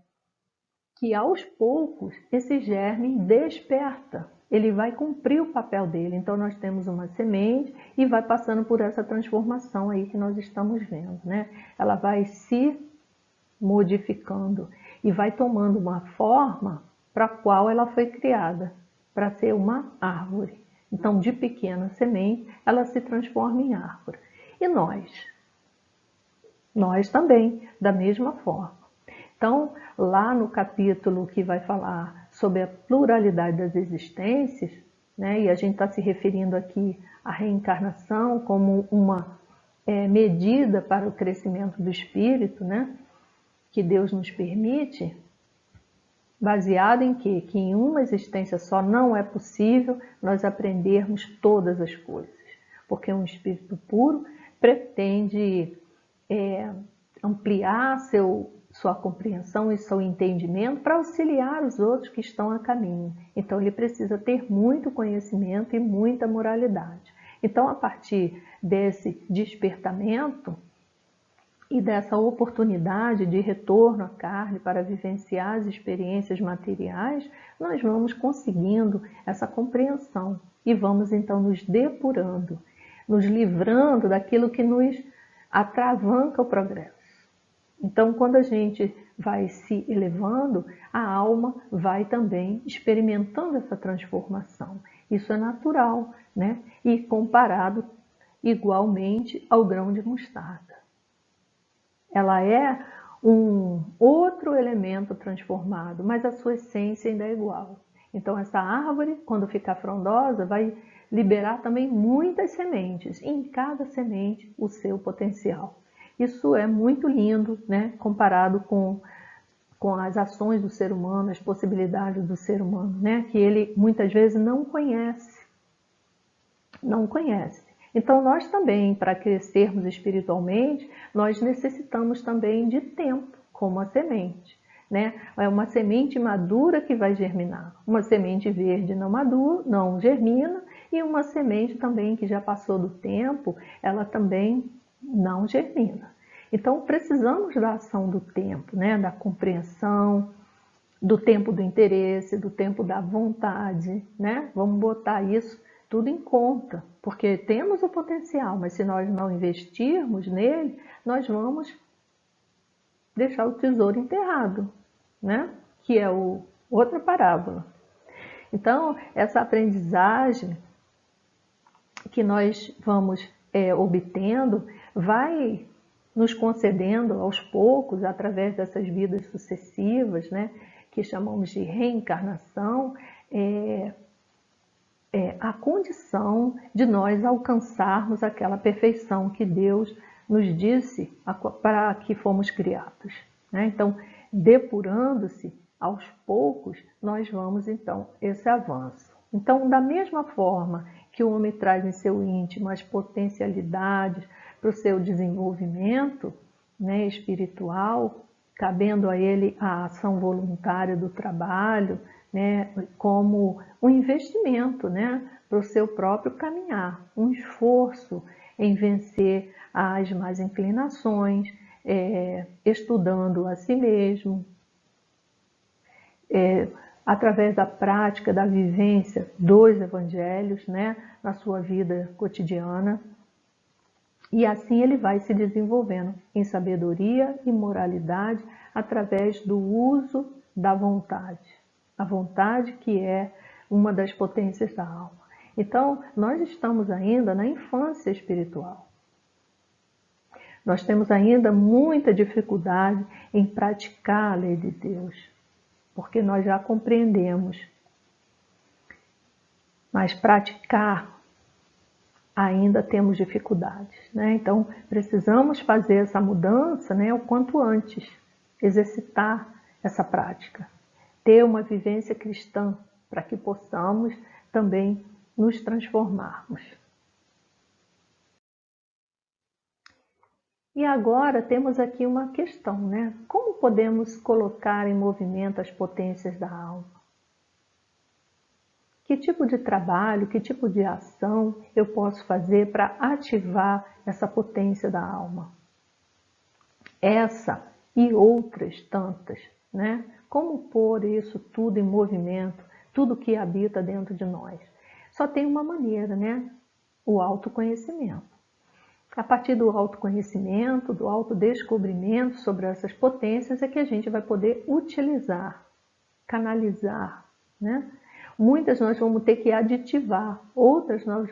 que aos poucos esse germe desperta. Ele vai cumprir o papel dele. Então nós temos uma semente e vai passando por essa transformação aí que nós estamos vendo, né? Ela vai se modificando e vai tomando uma forma para a qual ela foi criada, para ser uma árvore. Então, de pequena semente, ela se transforma em árvore. E nós? Nós também, da mesma forma. Então, lá no capítulo que vai falar sobre a pluralidade das existências, né, e a gente está se referindo aqui à reencarnação como uma medida para o crescimento do espírito, né, que Deus nos permite, baseado em quê? Que em uma existência só não é possível nós aprendermos todas as coisas, porque um espírito puro pretende ampliar sua compreensão e seu entendimento para auxiliar os outros que estão a caminho. Então ele precisa ter muito conhecimento e muita moralidade. Então, a partir desse despertamento e dessa oportunidade de retorno à carne para vivenciar as experiências materiais, nós vamos conseguindo essa compreensão e vamos então nos depurando, nos livrando daquilo que nos atravanca o progresso. Então, quando a gente vai se elevando, a alma vai também experimentando essa transformação. Isso é natural, né? E comparado igualmente ao grão de mostarda. Ela é um outro elemento transformado, mas a sua essência ainda é igual. Então essa árvore, quando ficar frondosa, vai liberar também muitas sementes, e em cada semente o seu potencial. Isso é muito lindo, né? Comparado com as ações do ser humano, as possibilidades do ser humano, né? Que ele muitas vezes não conhece. Não conhece. Então nós também, para crescermos espiritualmente, nós necessitamos também de tempo, como a semente, né? É uma semente madura que vai germinar. Uma semente verde não germina, e uma semente também que já passou do tempo, ela também não germina. Então precisamos da ação do tempo, né? Da compreensão, do tempo do interesse, do tempo da vontade, né? Vamos botar isso tudo em conta, porque temos o potencial, mas se nós não investirmos nele, nós vamos deixar o tesouro enterrado, né? Que é outra parábola. Então, essa aprendizagem que nós vamos obtendo vai nos concedendo aos poucos, através dessas vidas sucessivas, né? Que chamamos de reencarnação, a condição de nós alcançarmos aquela perfeição que Deus nos disse para que fomos criados, né? Então, depurando-se aos poucos, nós vamos então esse avanço. Então, da mesma forma que o homem traz em seu íntimo as potencialidades para o seu desenvolvimento, né, espiritual, cabendo a ele a ação voluntária do trabalho, né, como um investimento, né, para o seu próprio caminhar, um esforço em vencer as más inclinações, estudando a si mesmo, através da prática, da vivência dos evangelhos, né, na sua vida cotidiana. E assim ele vai se desenvolvendo em sabedoria e moralidade através do uso da vontade. A vontade que é uma das potências da alma. Então, nós estamos ainda na infância espiritual. Nós temos ainda muita dificuldade em praticar a lei de Deus, porque nós já compreendemos. Mas praticar, ainda temos dificuldades, né? Então, precisamos fazer essa mudança, né, o quanto antes, exercitar essa prática, ter uma vivência cristã, para que possamos também nos transformarmos. E agora temos aqui uma questão, né? Como podemos colocar em movimento as potências da alma? Que tipo de trabalho, que tipo de ação eu posso fazer para ativar essa potência da alma? Essa e outras tantas, né? Como pôr isso tudo em movimento, tudo que habita dentro de nós? Só tem uma maneira, né? O autoconhecimento. A partir do autoconhecimento, do autodescobrimento sobre essas potências é que a gente vai poder utilizar, canalizar, né? Muitas nós vamos ter que aditivar, outras nós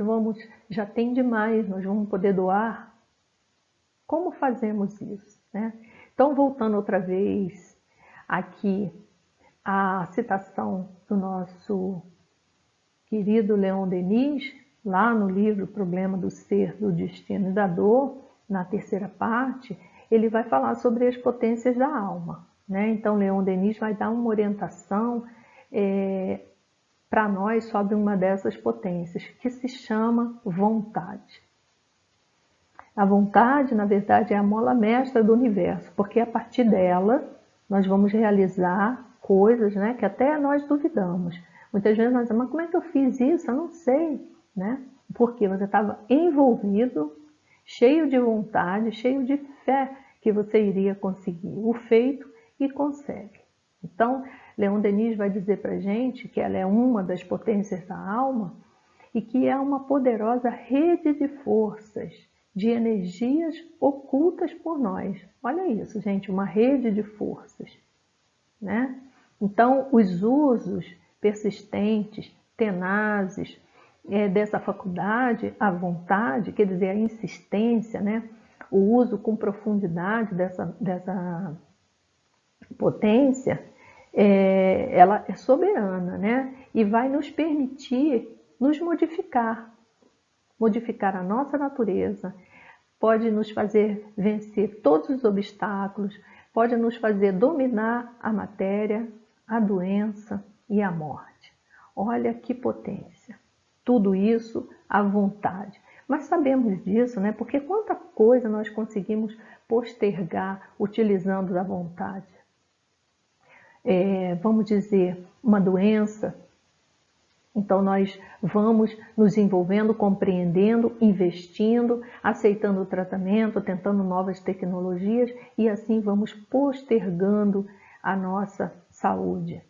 já tem demais, nós vamos poder doar. Como fazemos isso, né? Então, voltando outra vez aqui à citação do nosso querido Leon Denis, lá no livro Problema do Ser, do Destino e da Dor, na terceira parte, ele vai falar sobre as potências da alma, né? Então, Leon Denis vai dar uma orientação para nós sobre uma dessas potências, que se chama vontade. A vontade, na verdade, é a mola mestra do universo, porque a partir dela nós vamos realizar coisas, né, que até nós duvidamos. Muitas vezes nós dizemos, mas como é que eu fiz isso? Eu não sei, né? Porque você estava envolvido, cheio de vontade, cheio de fé que você iria conseguir o feito e consegue. Então, Leon Denis vai dizer para a gente que ela é uma das potências da alma e que é uma poderosa rede de forças, de energias ocultas por nós. Olha isso, gente, uma rede de forças, né? Então, os usos persistentes, tenazes, dessa faculdade, a vontade, quer dizer, a insistência, né? O uso com profundidade dessa potência, ela é soberana, né? E vai nos permitir nos modificar a nossa natureza, pode nos fazer vencer todos os obstáculos, pode nos fazer dominar a matéria, a doença e a morte. Olha que potência! Tudo isso à vontade. Mas sabemos disso, né? Porque quanta coisa nós conseguimos postergar utilizando a vontade. Vamos dizer, uma doença. Então nós vamos nos envolvendo, compreendendo, investindo, aceitando o tratamento, tentando novas tecnologias e assim vamos postergando a nossa saúde.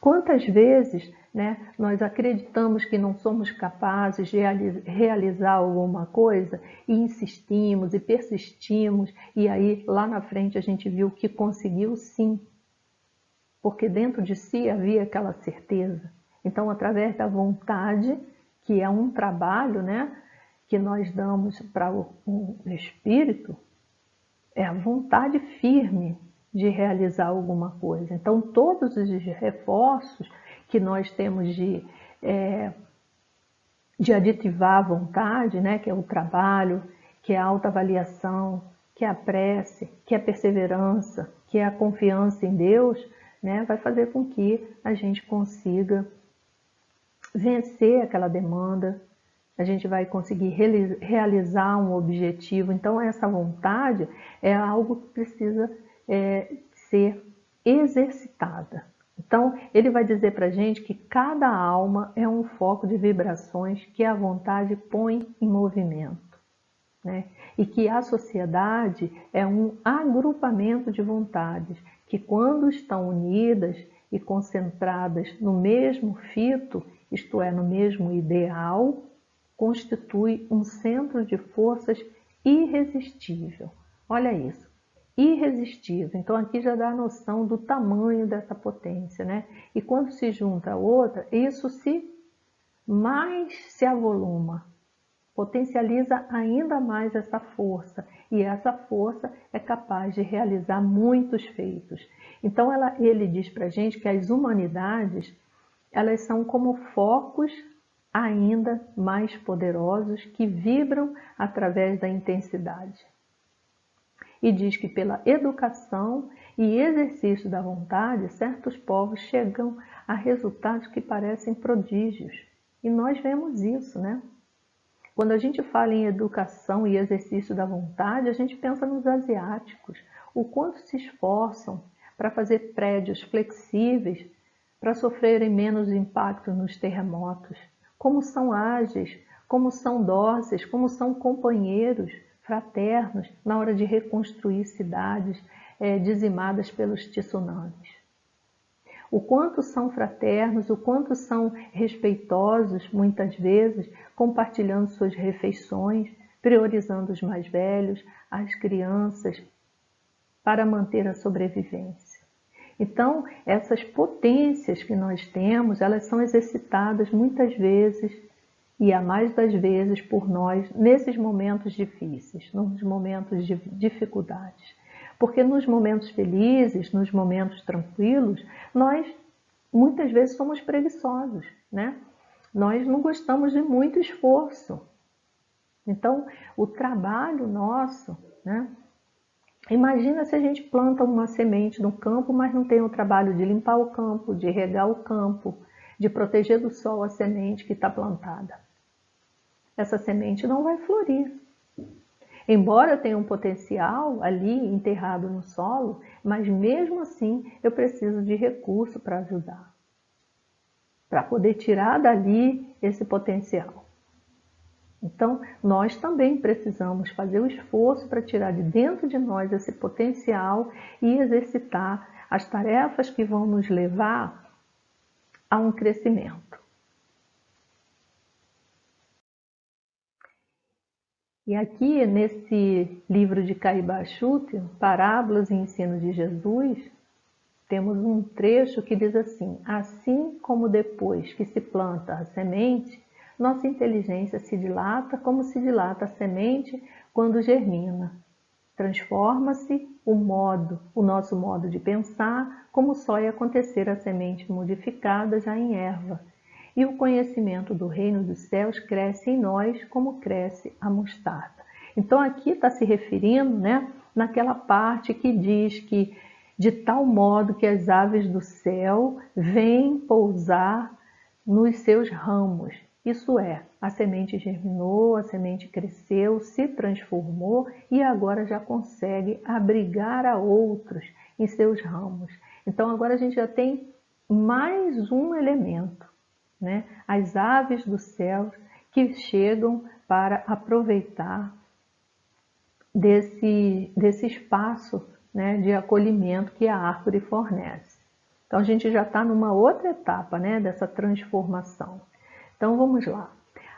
Quantas vezes, né, nós acreditamos que não somos capazes de realizar alguma coisa e insistimos e persistimos e aí lá na frente a gente viu que conseguiu sim, porque dentro de si havia aquela certeza. Então, através da vontade, que é um trabalho, né, que nós damos para o espírito, é a vontade firme de realizar alguma coisa. Então, todos os reforços que nós temos de aditivar a vontade, né, que é o trabalho, que é a autoavaliação, que é a prece, que é a perseverança, que é a confiança em Deus, né, vai fazer com que a gente consiga vencer aquela demanda, a gente vai conseguir realizar um objetivo. Então, essa vontade é algo que precisa ser exercitada. Então, ele vai dizer para a gente que cada alma é um foco de vibrações que a vontade põe em movimento, né? E que a sociedade é um agrupamento de vontades que, quando estão unidas e concentradas no mesmo fito, isto é, no mesmo ideal, constitui um centro de forças irresistível. Olha isso, irresistível. Então aqui já dá a noção do tamanho dessa potência, né? E quando se junta a outra, isso mais se avoluma, potencializa ainda mais essa força. E essa força é capaz de realizar muitos feitos. Então ele diz para a gente que as humanidades, elas são como focos ainda mais poderosos que vibram através da intensidade. E diz que pela educação e exercício da vontade, certos povos chegam a resultados que parecem prodígios. E nós vemos isso, né? Quando a gente fala em educação e exercício da vontade, a gente pensa nos asiáticos, o quanto se esforçam para fazer prédios flexíveis, para sofrerem menos impacto nos terremotos. Como são ágeis, como são dóceis, como são companheiros, fraternos, na hora de reconstruir cidades dizimadas pelos tsunamis. O quanto são fraternos, o quanto são respeitosos, muitas vezes, compartilhando suas refeições, priorizando os mais velhos, as crianças, para manter a sobrevivência. Então, essas potências que nós temos, elas são exercitadas muitas vezes, e a mais das vezes por nós, nesses momentos difíceis, nos momentos de dificuldades. Porque nos momentos felizes, nos momentos tranquilos, nós muitas vezes somos preguiçosos, né? Nós não gostamos de muito esforço. Então, o trabalho nosso, né? Imagina se a gente planta uma semente no campo, mas não tem o trabalho de limpar o campo, de regar o campo, de proteger do sol a semente que está plantada. Essa semente não vai florir. Embora tenha um potencial ali enterrado no solo, mas mesmo assim eu preciso de recurso para ajudar, para poder tirar dali esse potencial. Então, nós também precisamos fazer o esforço para tirar de dentro de nós esse potencial e exercitar as tarefas que vão nos levar a um crescimento. E aqui, nesse livro de Caibachute, Parábolas e Ensino de Jesus, temos um trecho que diz assim: assim como depois que se planta a semente, nossa inteligência se dilata como se dilata a semente quando germina. Transforma-se o nosso modo de pensar, como só ia acontecer a semente modificada já em erva. E o conhecimento do reino dos céus cresce em nós como cresce a mostarda. Então aqui está se referindo, né, naquela parte que diz que de tal modo que as aves do céu vêm pousar nos seus ramos. Isso é, a semente germinou, a semente cresceu, se transformou e agora já consegue abrigar a outros em seus ramos. Então agora a gente já tem mais um elemento, né? As aves do céu que chegam para aproveitar desse espaço, né, de acolhimento que a árvore fornece. Então a gente já está numa outra etapa, né, dessa transformação. Então vamos lá.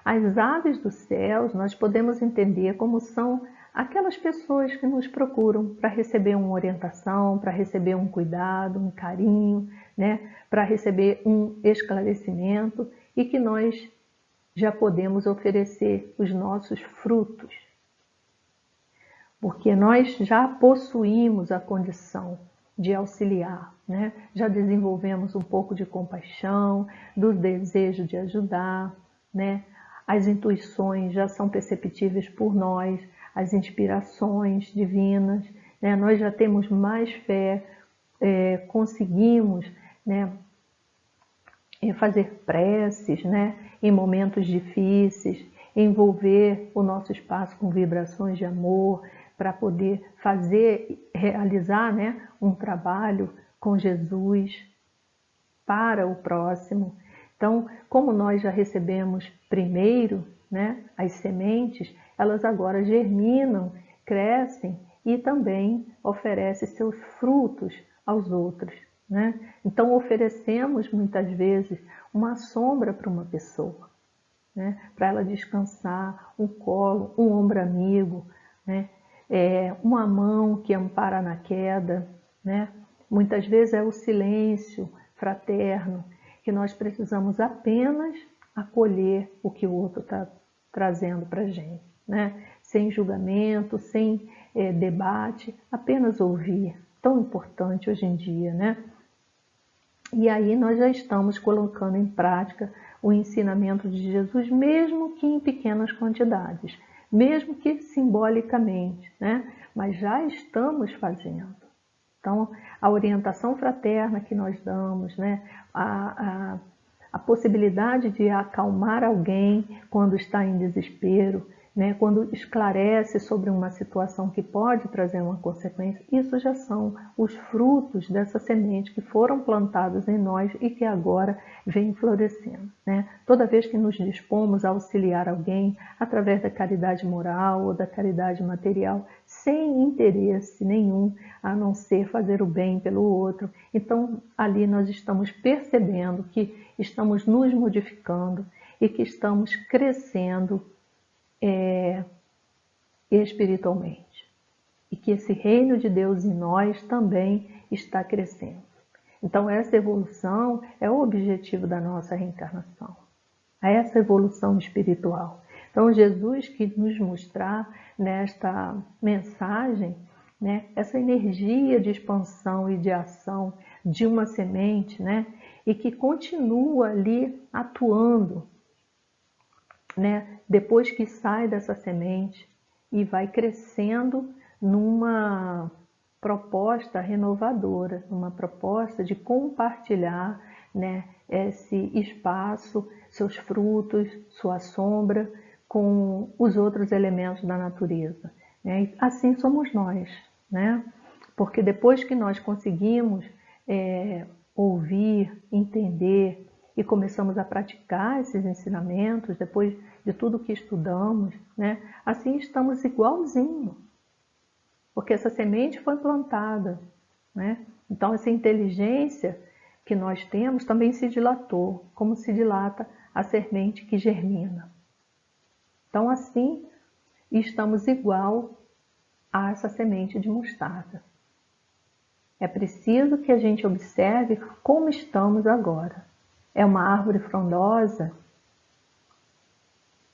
As aves dos céus nós podemos entender como são aquelas pessoas que nos procuram para receber uma orientação, para receber um cuidado, um carinho, né, para receber um esclarecimento e que nós já podemos oferecer os nossos frutos. Porque nós já possuímos a condição de auxiliar, né? Já desenvolvemos um pouco de compaixão, do desejo de ajudar, né? As intuições já são perceptíveis por nós, as inspirações divinas, né? Nós já temos mais fé, conseguimos, né, fazer preces, né, em momentos difíceis, envolver o nosso espaço com vibrações de amor, para poder realizar, né, um trabalho com Jesus para o próximo. Então, como nós já recebemos primeiro, né, as sementes, elas agora germinam, crescem e também oferecem seus frutos aos outros, né? Então, oferecemos muitas vezes uma sombra para uma pessoa, né, para ela descansar, um colo, um ombro amigo, né, uma mão que ampara na queda, né? Muitas vezes é o silêncio fraterno, que nós precisamos apenas acolher o que o outro está trazendo para a gente, né? Sem julgamento, sem debate, apenas ouvir. Tão importante hoje em dia, né? E aí nós já estamos colocando em prática o ensinamento de Jesus, mesmo que em pequenas quantidades, mesmo que simbolicamente, né? Mas já estamos fazendo. Então, a orientação fraterna que nós damos, né? A possibilidade de acalmar alguém quando está em desespero, né? Quando esclarece sobre uma situação que pode trazer uma consequência, isso já são os frutos dessa semente que foram plantados em nós e que agora vem florescendo, né? Toda vez que nos dispomos a auxiliar alguém através da caridade moral ou da caridade material, sem interesse nenhum, a não ser fazer o bem pelo outro, então ali nós estamos percebendo que estamos nos modificando e que estamos crescendo espiritualmente. E que esse reino de Deus em nós também está crescendo. Então essa evolução é o objetivo da nossa reencarnação. Essa evolução espiritual. Então Jesus quis nos mostrar nesta mensagem, né, essa energia de expansão e de ação de uma semente, né, e que continua ali atuando, né, depois que sai dessa semente e vai crescendo numa proposta renovadora, numa proposta de compartilhar, né, esse espaço, seus frutos, sua sombra, com os outros elementos da natureza, né? E assim somos nós, né? Porque depois que nós conseguimos ouvir, entender e começamos a praticar esses ensinamentos, depois de tudo que estudamos, né? Assim estamos igualzinho, porque essa semente foi plantada, né? Então essa inteligência que nós temos também se dilatou, como se dilata a semente que germina. Então assim estamos igual a essa semente de mostarda. É preciso que a gente observe como estamos agora. É uma árvore frondosa?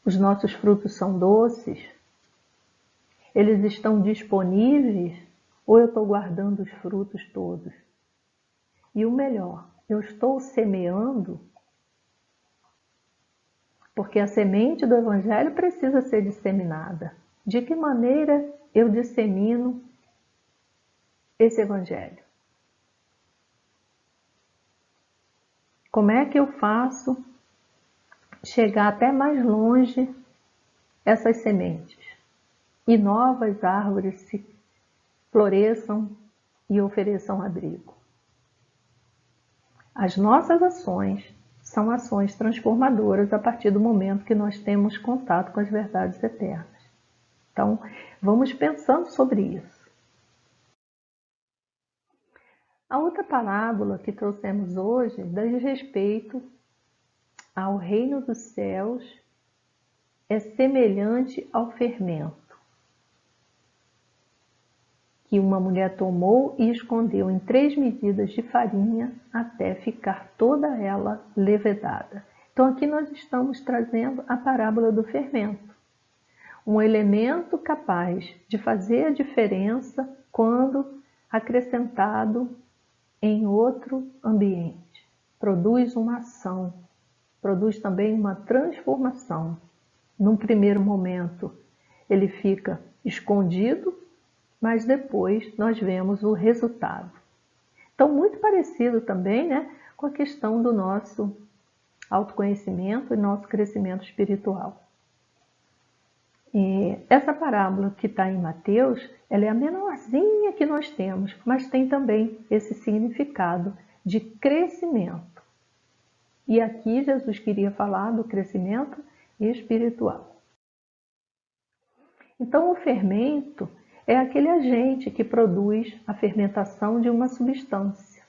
Os nossos frutos são doces? Eles estão disponíveis? Ou eu estou guardando os frutos todos? E o melhor, eu estou semeando? Porque a semente do Evangelho precisa ser disseminada. De que maneira eu dissemino esse Evangelho? Como é que eu faço chegar até mais longe essas sementes e novas árvores se floresçam e ofereçam abrigo? As nossas ações são ações transformadoras a partir do momento que nós temos contato com as verdades eternas. Então, vamos pensando sobre isso. A outra parábola que trouxemos hoje diz respeito ao reino dos céus, é semelhante ao fermento que uma mulher tomou e escondeu em 3 medidas de farinha até ficar toda ela levedada. Então aqui nós estamos trazendo a parábola do fermento, um elemento capaz de fazer a diferença quando acrescentado em outro ambiente. Produz uma ação, produz também uma transformação. Num primeiro momento, ele fica escondido, mas depois nós vemos o resultado. Então, muito parecido também, né, com a questão do nosso autoconhecimento e nosso crescimento espiritual. essa parábola que está em Mateus, ela é a menorzinha que nós temos, mas tem também esse significado de crescimento. E aqui Jesus queria falar do crescimento espiritual. Então, o fermento é aquele agente que produz a fermentação de uma substância,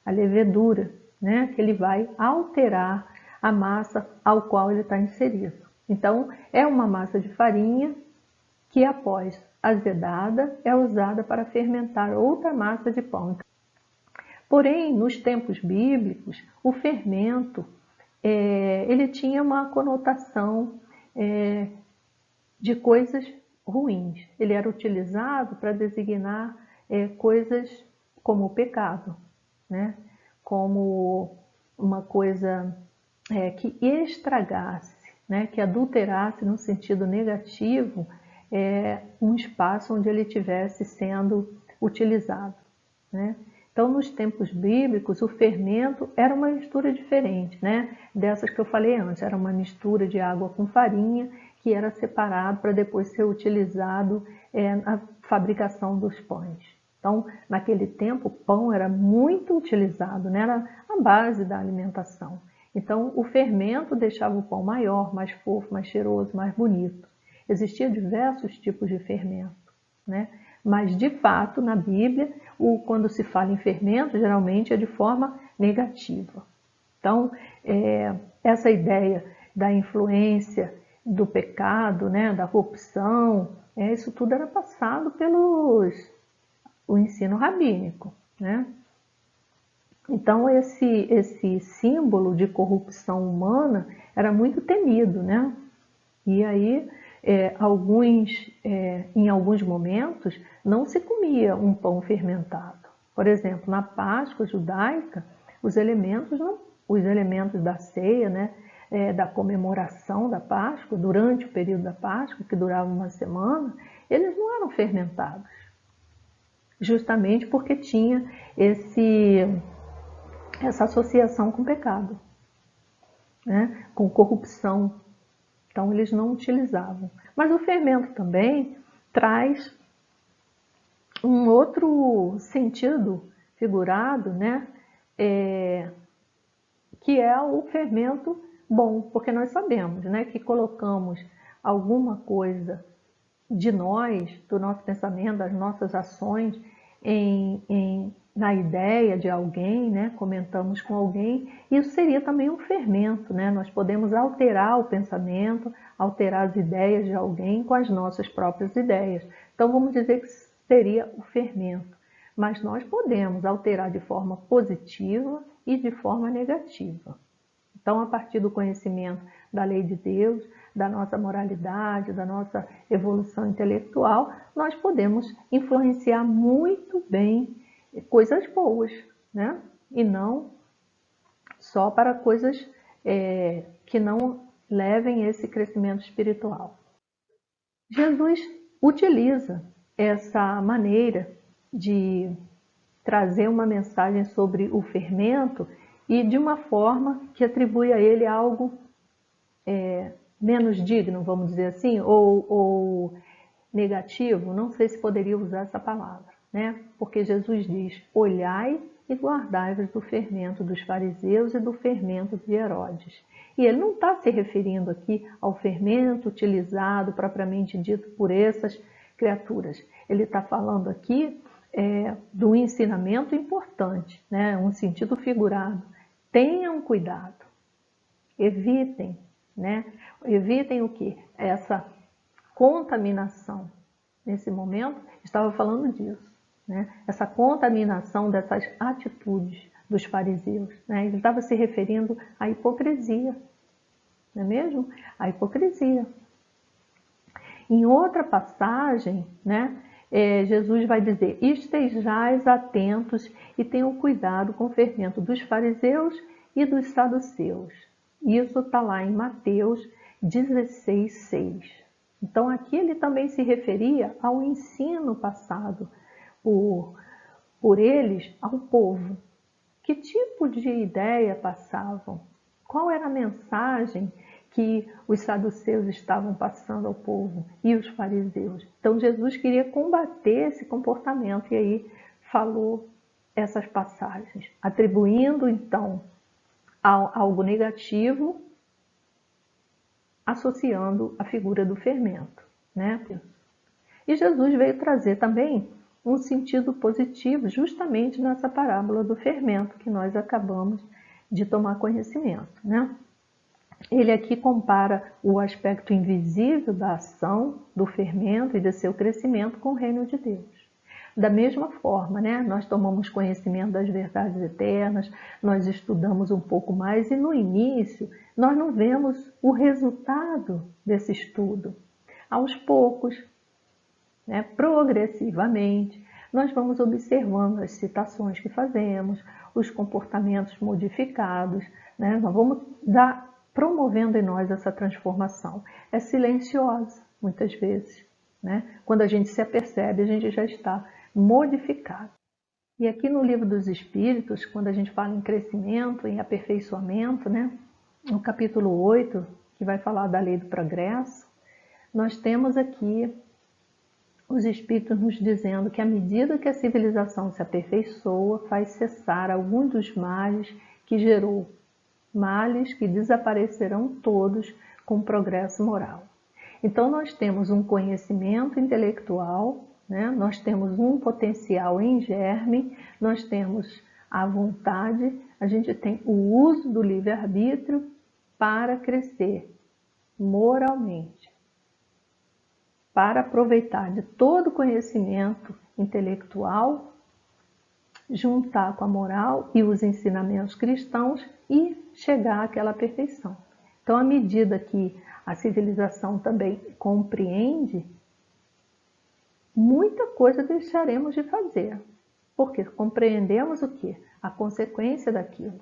a levedura, né? Que ele vai alterar a massa ao qual ele está inserido. Então, é uma massa de farinha que, após azedada, é usada para fermentar outra massa de pão. Porém, nos tempos bíblicos, o fermento ele tinha uma conotação de coisas ruins. Ele era utilizado para designar coisas como o pecado, né? Como uma coisa que estragasse, né? Que adulterasse no sentido negativo um espaço onde ele estivesse sendo utilizado, né? Então, nos tempos bíblicos, o fermento era uma mistura diferente, né? Dessas que eu falei antes, era uma mistura de água com farinha que era separado para depois ser utilizado na fabricação dos pães. Então, naquele tempo, o pão era muito utilizado, né? Era a base da alimentação. Então, o fermento deixava o pão maior, mais fofo, mais cheiroso, mais bonito. Existiam diversos tipos de fermento, né? Mas, de fato, na Bíblia, quando se fala em fermento, geralmente é de forma negativa. Então, essa ideia da influência do pecado, né, da corrupção, isso tudo era passado pelo ensino rabínico, né? Então, esse símbolo de corrupção humana era muito temido, né? E aí, em alguns momentos, não se comia um pão fermentado. Por exemplo, na Páscoa judaica, os elementos da ceia, né, da comemoração da Páscoa, durante o período da Páscoa, que durava uma semana, eles não eram fermentados. Justamente porque tinha essa associação com pecado, né, com corrupção. Então, eles não utilizavam. Mas o fermento também traz um outro sentido figurado, né? Que é o fermento bom, porque nós sabemos, né, que colocamos alguma coisa de nós, do nosso pensamento, das nossas ações, na ideia de alguém, né? Comentamos com alguém, isso seria também um fermento, né? Nós podemos alterar o pensamento, alterar as ideias de alguém com as nossas próprias ideias. Então, vamos dizer que seria o fermento. Mas nós podemos alterar de forma positiva e de forma negativa. Então, a partir do conhecimento da lei de Deus, da nossa moralidade, da nossa evolução intelectual, nós podemos influenciar muito bem coisas boas, né? E não só para coisas que não levem esse crescimento espiritual. Jesus utiliza essa maneira de trazer uma mensagem sobre o fermento e de uma forma que atribui a ele algo menos digno, vamos dizer assim, ou negativo, não sei se poderia usar essa palavra, né? Porque Jesus diz: olhai e guardai-vos do fermento dos fariseus e do fermento de Herodes. E ele não está se referindo aqui ao fermento utilizado propriamente dito por essas criaturas. Ele está falando aqui do ensinamento importante, né? Um sentido figurado. Tenham cuidado, evitem, né? Evitem o quê? Essa contaminação. Nesse momento, estava falando disso, né? Essa contaminação dessas atitudes dos fariseus, né? Ele estava se referindo à hipocrisia, não é mesmo? A hipocrisia. Em outra passagem, né, Jesus vai dizer: estejais atentos e tenham cuidado com o fermento dos fariseus e dos saduceus. Isso está lá em Mateus 16:6. Então, aqui ele também se referia ao ensino passado por eles ao povo. Que tipo de ideia passavam? Qual era a mensagem que os saduceus estavam passando ao povo e os fariseus. Então Jesus queria combater esse comportamento e aí falou essas passagens, atribuindo então algo negativo, associando a figura do fermento, né? E Jesus veio trazer também um sentido positivo justamente nessa parábola do fermento que nós acabamos de tomar conhecimento, né? Ele aqui compara o aspecto invisível da ação do fermento e de seu crescimento com o reino de Deus. Da mesma forma, né, nós tomamos conhecimento das verdades eternas, nós estudamos um pouco mais e no início nós não vemos o resultado desse estudo. Aos poucos, né, progressivamente, nós vamos observando as citações que fazemos, os comportamentos modificados, né, nós vamos promovendo em nós essa transformação. É silenciosa, muitas vezes, né? Quando a gente se apercebe, a gente já está modificado. E aqui no Livro dos Espíritos, quando a gente fala em crescimento, em aperfeiçoamento, né? No capítulo 8, que vai falar da lei do progresso, nós temos aqui os Espíritos nos dizendo que à medida que a civilização se aperfeiçoa, faz cessar alguns dos males que gerou, males que desaparecerão todos com o progresso moral. Então nós temos um conhecimento intelectual, né? Nós temos um potencial em germe, nós temos a vontade, a gente tem o uso do livre-arbítrio para crescer moralmente, para aproveitar de todo o conhecimento intelectual, juntar com a moral e os ensinamentos cristãos e chegar àquela perfeição. Então, à medida que a civilização também compreende, muita coisa deixaremos de fazer, porque compreendemos o quê? A consequência daquilo.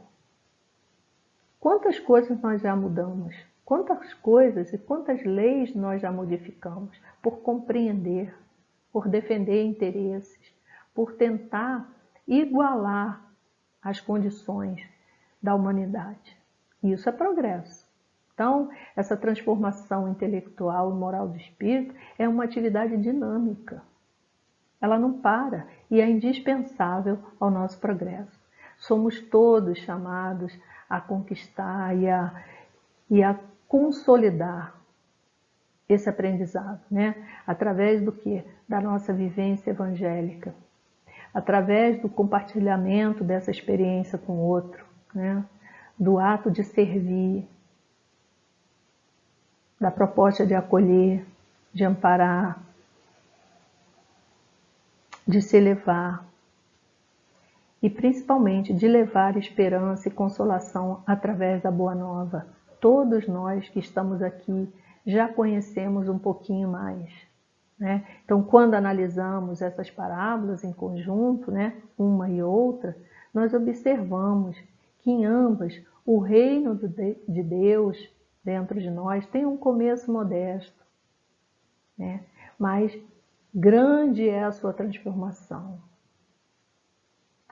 Quantas coisas nós já mudamos? Quantas coisas e quantas leis nós já modificamos por compreender, por defender interesses, por tentar igualar as condições da humanidade. Isso é progresso. Então, essa transformação intelectual e moral do espírito é uma atividade dinâmica. Ela não para e é indispensável ao nosso progresso. Somos todos chamados a conquistar e a consolidar esse aprendizado, né? Através do quê? Da nossa vivência evangélica, através do compartilhamento dessa experiência com o outro, né? Do ato de servir, da proposta de acolher, de amparar, de se elevar e principalmente de levar esperança e consolação através da Boa Nova. Todos nós que estamos aqui já conhecemos um pouquinho mais, né? Então, quando analisamos essas parábolas em conjunto, né, uma e outra, nós observamos que em ambas o reino de Deus dentro de nós tem um começo modesto, né? Mas grande é a sua transformação.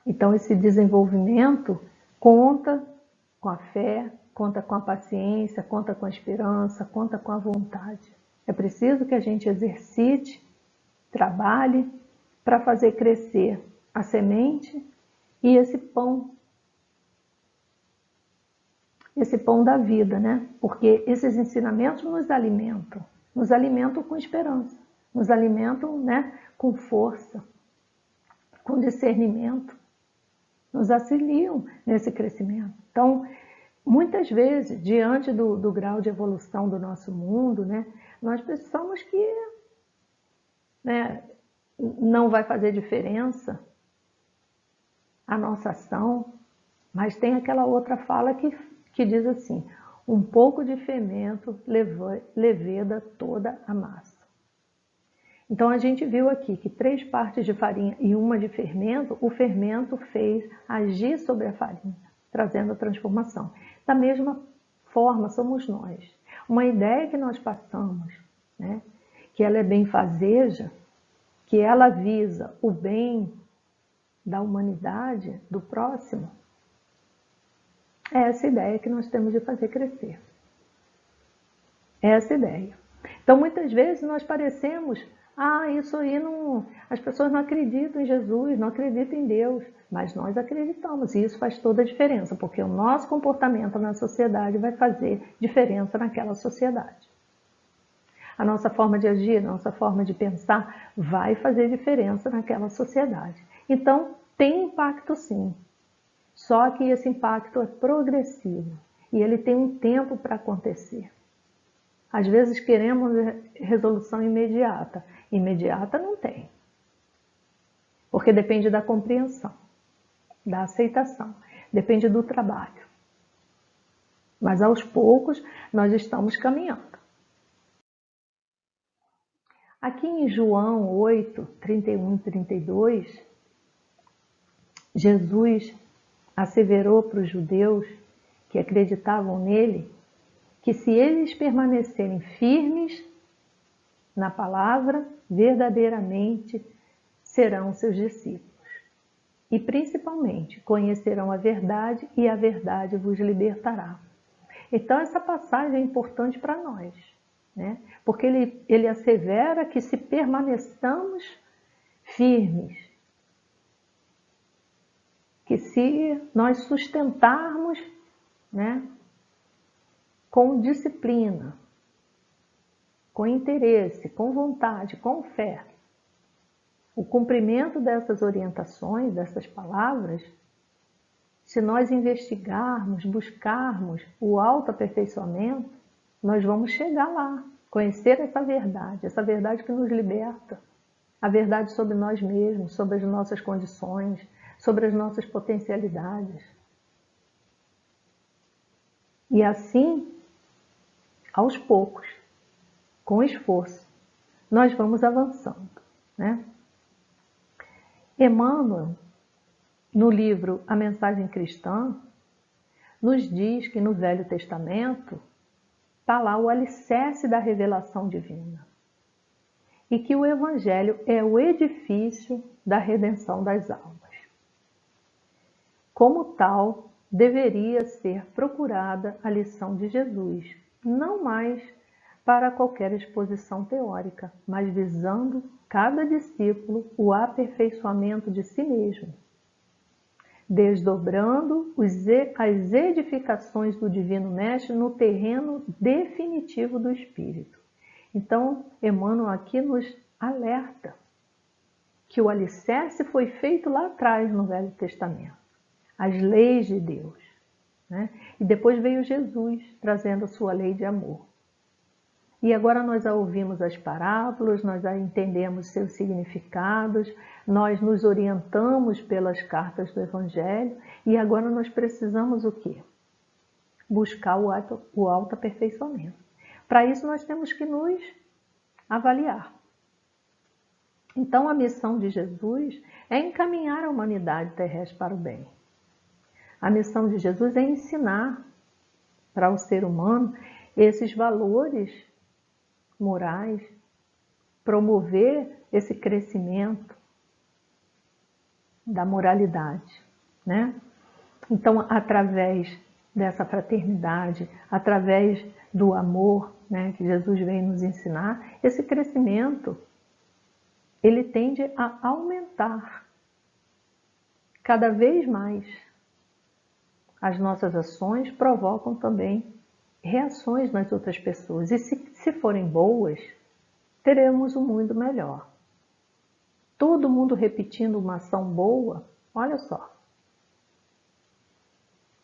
Então, esse desenvolvimento conta com a fé, conta com a paciência, conta com a esperança, conta com a vontade. É preciso que a gente exercite, trabalhe para fazer crescer a semente e esse pão da vida, né? Porque esses ensinamentos nos alimentam com esperança, nos alimentam, né, com força, com discernimento, nos auxiliam nesse crescimento. Então, muitas vezes, diante do grau de evolução do nosso mundo, né, nós pensamos que, né, não vai fazer diferença a nossa ação, mas tem aquela outra fala que diz assim: um pouco de fermento leveda toda a massa. Então a gente viu aqui que 3 partes de farinha e 1 de fermento, o fermento fez agir sobre a farinha, trazendo a transformação. Da mesma forma somos nós. Uma ideia que nós passamos, né, que ela é benfazeja, que ela visa o bem da humanidade, do próximo, é essa ideia que nós temos de fazer crescer. Essa ideia. Então, muitas vezes nós parecemos, isso aí não... As pessoas não acreditam em Jesus, não acreditam em Deus, mas nós acreditamos e isso faz toda a diferença, porque o nosso comportamento na sociedade vai fazer diferença naquela sociedade. A nossa forma de agir, a nossa forma de pensar vai fazer diferença naquela sociedade. Então, tem impacto sim, só que esse impacto é progressivo e ele tem um tempo para acontecer. Às vezes queremos resolução imediata. Imediata não tem. Porque depende da compreensão, da aceitação, depende do trabalho. Mas aos poucos nós estamos caminhando. Aqui em João 8, 31 e 32, Jesus asseverou para os judeus que acreditavam nele que se eles permanecerem firmes na palavra, verdadeiramente serão seus discípulos. E principalmente conhecerão a verdade e a verdade vos libertará. Então essa passagem é importante para nós, né? Porque ele assevera que se permaneçamos firmes, que se nós sustentarmos, né, com disciplina, com interesse, com vontade, com fé, o cumprimento dessas orientações, dessas palavras, se nós investigarmos, buscarmos o autoaperfeiçoamento, nós vamos chegar lá, conhecer essa verdade que nos liberta, a verdade sobre nós mesmos, sobre as nossas condições, sobre as nossas potencialidades. E assim, aos poucos, com esforço, nós vamos avançando, né? Emmanuel, no livro A Mensagem Cristã, nos diz que no Velho Testamento está lá o alicerce da revelação divina e que o Evangelho é o edifício da redenção das almas. Como tal, deveria ser procurada a lição de Jesus, não mais para qualquer exposição teórica, mas visando cada discípulo o aperfeiçoamento de si mesmo, desdobrando as edificações do Divino Mestre no terreno definitivo do Espírito. Então, Emmanuel aqui nos alerta que o alicerce foi feito lá atrás no Velho Testamento, as leis de Deus, né? E depois veio Jesus trazendo a sua lei de amor. E agora nós já ouvimos as parábolas, nós já entendemos seus significados, nós nos orientamos pelas cartas do Evangelho e agora nós precisamos o quê? Buscar o autoaperfeiçoamento. Para isso nós temos que nos avaliar. Então a missão de Jesus é encaminhar a humanidade terrestre para o bem. A missão de Jesus é ensinar para o ser humano esses valores morais, promover esse crescimento da moralidade, né? Então, através dessa fraternidade, através do amor, né, que Jesus vem nos ensinar, esse crescimento, ele tende a aumentar cada vez mais. As nossas ações provocam também reações nas outras pessoas. E se forem boas, teremos um mundo melhor. Todo mundo repetindo uma ação boa, olha só.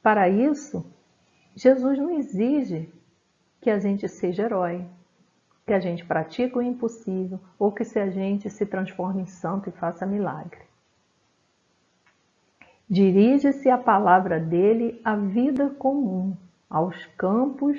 Para isso, Jesus não exige que a gente seja herói, que a gente pratique o impossível ou que a gente se transforme em santo e faça milagre. Dirige-se a palavra dele à vida comum, aos campos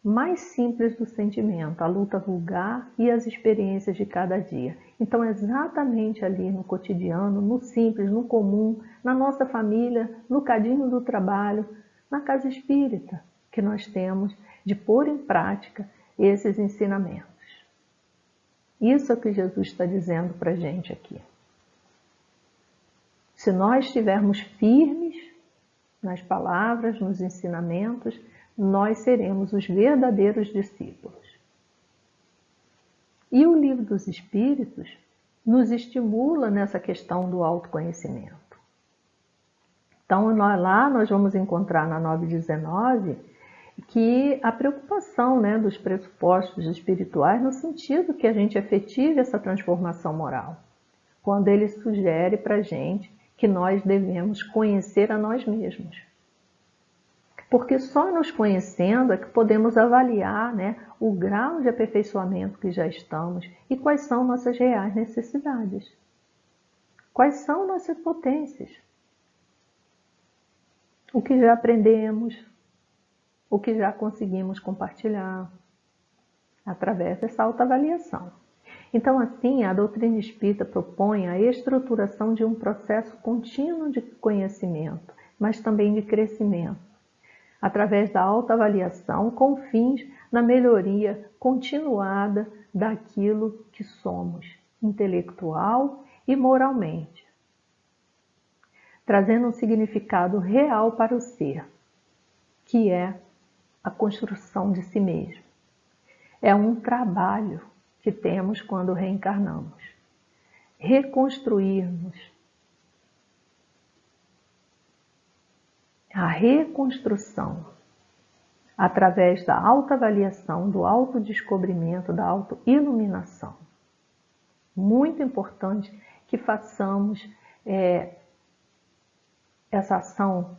mais simples do sentimento, a luta vulgar e as experiências de cada dia. Então, exatamente ali no cotidiano, no simples, no comum, na nossa família, no cadinho do trabalho, na casa espírita, que nós temos de pôr em prática esses ensinamentos. Isso é o que Jesus está dizendo para a gente aqui. Se nós estivermos firmes nas palavras, nos ensinamentos, nós seremos os verdadeiros discípulos. E o Livro dos Espíritos nos estimula nessa questão do autoconhecimento. Então, nós vamos encontrar na 919 que a preocupação, né, dos pressupostos espirituais no sentido que a gente efetive essa transformação moral, quando ele sugere para a gente que nós devemos conhecer a nós mesmos. Porque só nos conhecendo é que podemos avaliar, né, o grau de aperfeiçoamento que já estamos e quais são nossas reais necessidades. Quais são nossas potências. O que já aprendemos, o que já conseguimos compartilhar através dessa autoavaliação. Então, assim, a doutrina espírita propõe a estruturação de um processo contínuo de conhecimento, mas também de crescimento, através da autoavaliação, com fins na melhoria continuada daquilo que somos, intelectual e moralmente, trazendo um significado real para o ser, que é a construção de si mesmo. É um trabalho que temos quando reencarnamos. Reconstruirmos. A reconstrução, através da autoavaliação, do autodescobrimento, da autoiluminação. Muito importante que façamos essa ação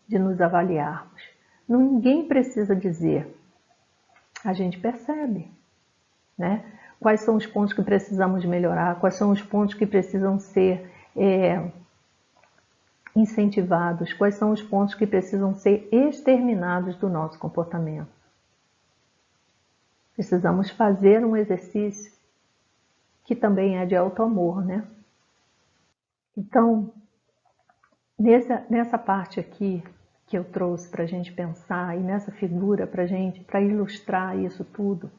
de nos avaliarmos. Ninguém precisa dizer, a gente percebe, né? Quais são os pontos que precisamos melhorar, quais são os pontos que precisam ser incentivados, quais são os pontos que precisam ser exterminados do nosso comportamento. Precisamos fazer um exercício que também é de autoamor, né? Então, nessa parte aqui que eu trouxe para a gente pensar, e nessa figura para ilustrar isso tudo,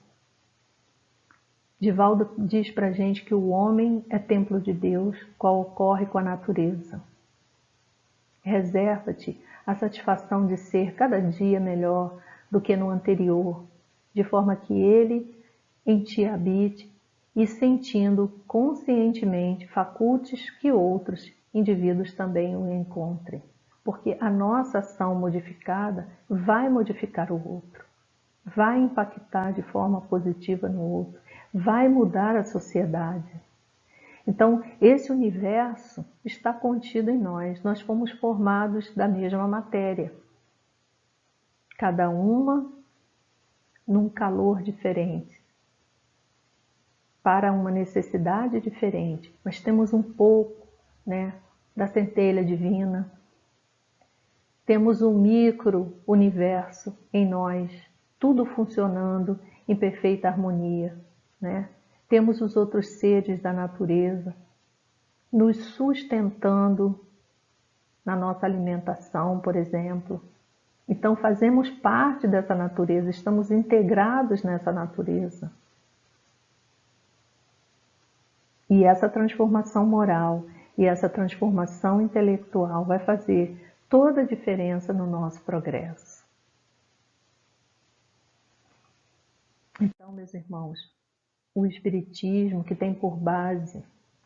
Divaldo diz para a gente que o homem é templo de Deus, qual ocorre com a natureza. Reserva-te a satisfação de ser cada dia melhor do que no anterior, de forma que ele em ti habite e sentindo conscientemente facultes que outros indivíduos também o encontrem. Porque a nossa ação modificada vai modificar o outro, vai impactar de forma positiva no outro, vai mudar a sociedade. Então, esse universo está contido em nós. Nós fomos formados da mesma matéria. Cada uma num calor diferente, para uma necessidade diferente. Mas temos um pouco, né, da centelha divina. Temos um micro-universo em nós, tudo funcionando em perfeita harmonia, né? Temos os outros seres da natureza nos sustentando na nossa alimentação, por exemplo. Então fazemos parte dessa natureza, estamos integrados nessa natureza. E essa transformação moral e essa transformação intelectual vai fazer toda a diferença no nosso progresso. Então, meus irmãos, o Espiritismo, que tem por base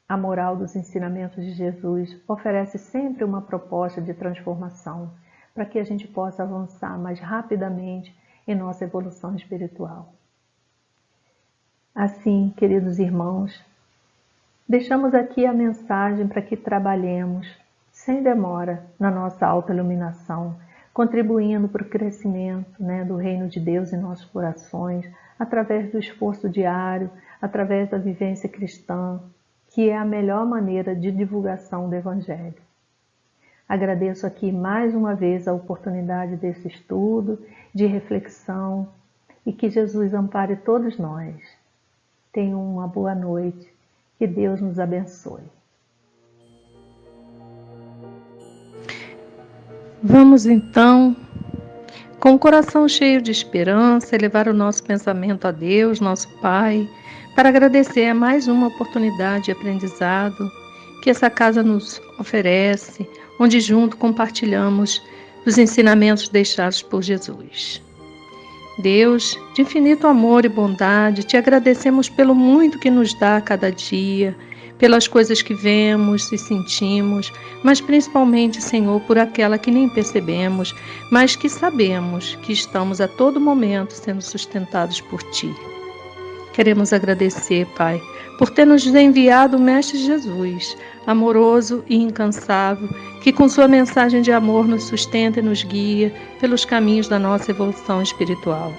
a moral dos ensinamentos de Jesus, oferece sempre uma proposta de transformação para que a gente possa avançar mais rapidamente em nossa evolução espiritual. Assim, queridos irmãos, deixamos aqui a mensagem para que trabalhemos sem demora na nossa autoiluminação, contribuindo para o crescimento, né, do reino de Deus em nossos corações, através do esforço diário, através da vivência cristã, que é a melhor maneira de divulgação do Evangelho. Agradeço aqui mais uma vez a oportunidade desse estudo, de reflexão, e que Jesus ampare todos nós. Tenham uma boa noite, que Deus nos abençoe. Vamos então, com o coração cheio de esperança, elevar o nosso pensamento a Deus, nosso Pai, para agradecer a mais uma oportunidade de aprendizado que essa casa nos oferece, onde junto compartilhamos os ensinamentos deixados por Jesus. Deus, de infinito amor e bondade, te agradecemos pelo muito que nos dá a cada dia, pelas coisas que vemos e sentimos, mas principalmente, Senhor, por aquela que nem percebemos, mas que sabemos que estamos a todo momento sendo sustentados por Ti. Queremos agradecer, Pai, por ter nos enviado o Mestre Jesus, amoroso e incansável, que com sua mensagem de amor nos sustenta e nos guia pelos caminhos da nossa evolução espiritual.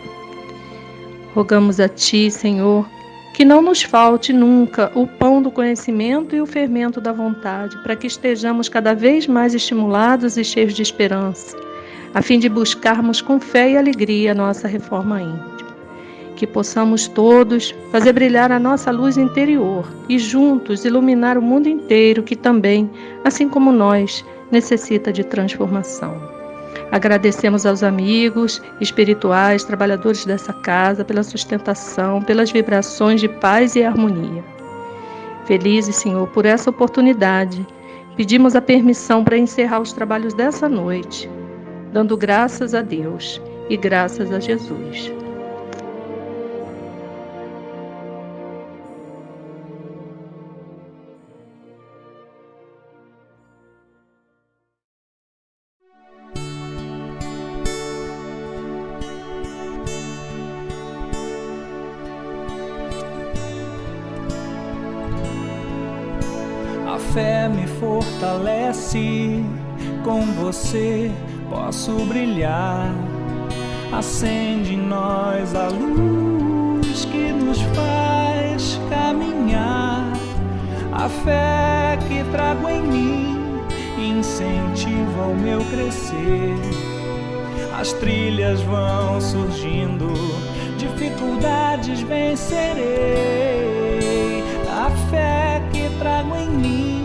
Rogamos a Ti, Senhor, que não nos falte nunca o pão do conhecimento e o fermento da vontade, para que estejamos cada vez mais estimulados e cheios de esperança, a fim de buscarmos com fé e alegria a nossa reforma íntima. Que possamos todos fazer brilhar a nossa luz interior e juntos iluminar o mundo inteiro que também, assim como nós, necessita de transformação. Agradecemos aos amigos espirituais, trabalhadores dessa casa, pela sustentação, pelas vibrações de paz e harmonia. Felizes, Senhor, por essa oportunidade, pedimos a permissão para encerrar os trabalhos dessa noite, dando graças a Deus e graças a Jesus. A fé me fortalece, com você posso brilhar. Acende em nós a luz que nos faz caminhar. A fé que trago em mim incentiva o meu crescer. As trilhas vão surgindo, dificuldades vencerei. A fé que trago em mim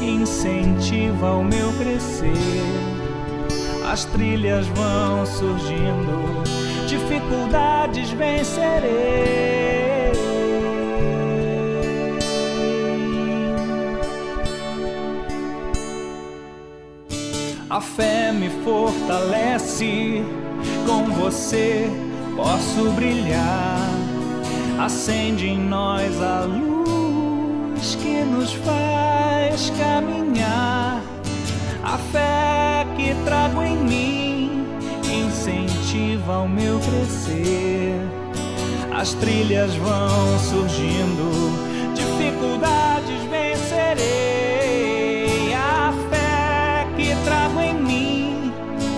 incentiva o meu crescer. As trilhas vão surgindo, dificuldades vencerei. A fé me fortalece, com você posso brilhar. Acende em nós a luz que nos faz caminhar. A fé que trago em mim incentiva o meu crescer. As trilhas vão surgindo, dificuldades vencerei. A fé que trago em mim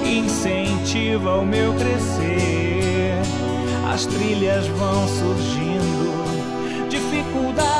incentiva o meu crescer. As trilhas vão surgindo, dificuldades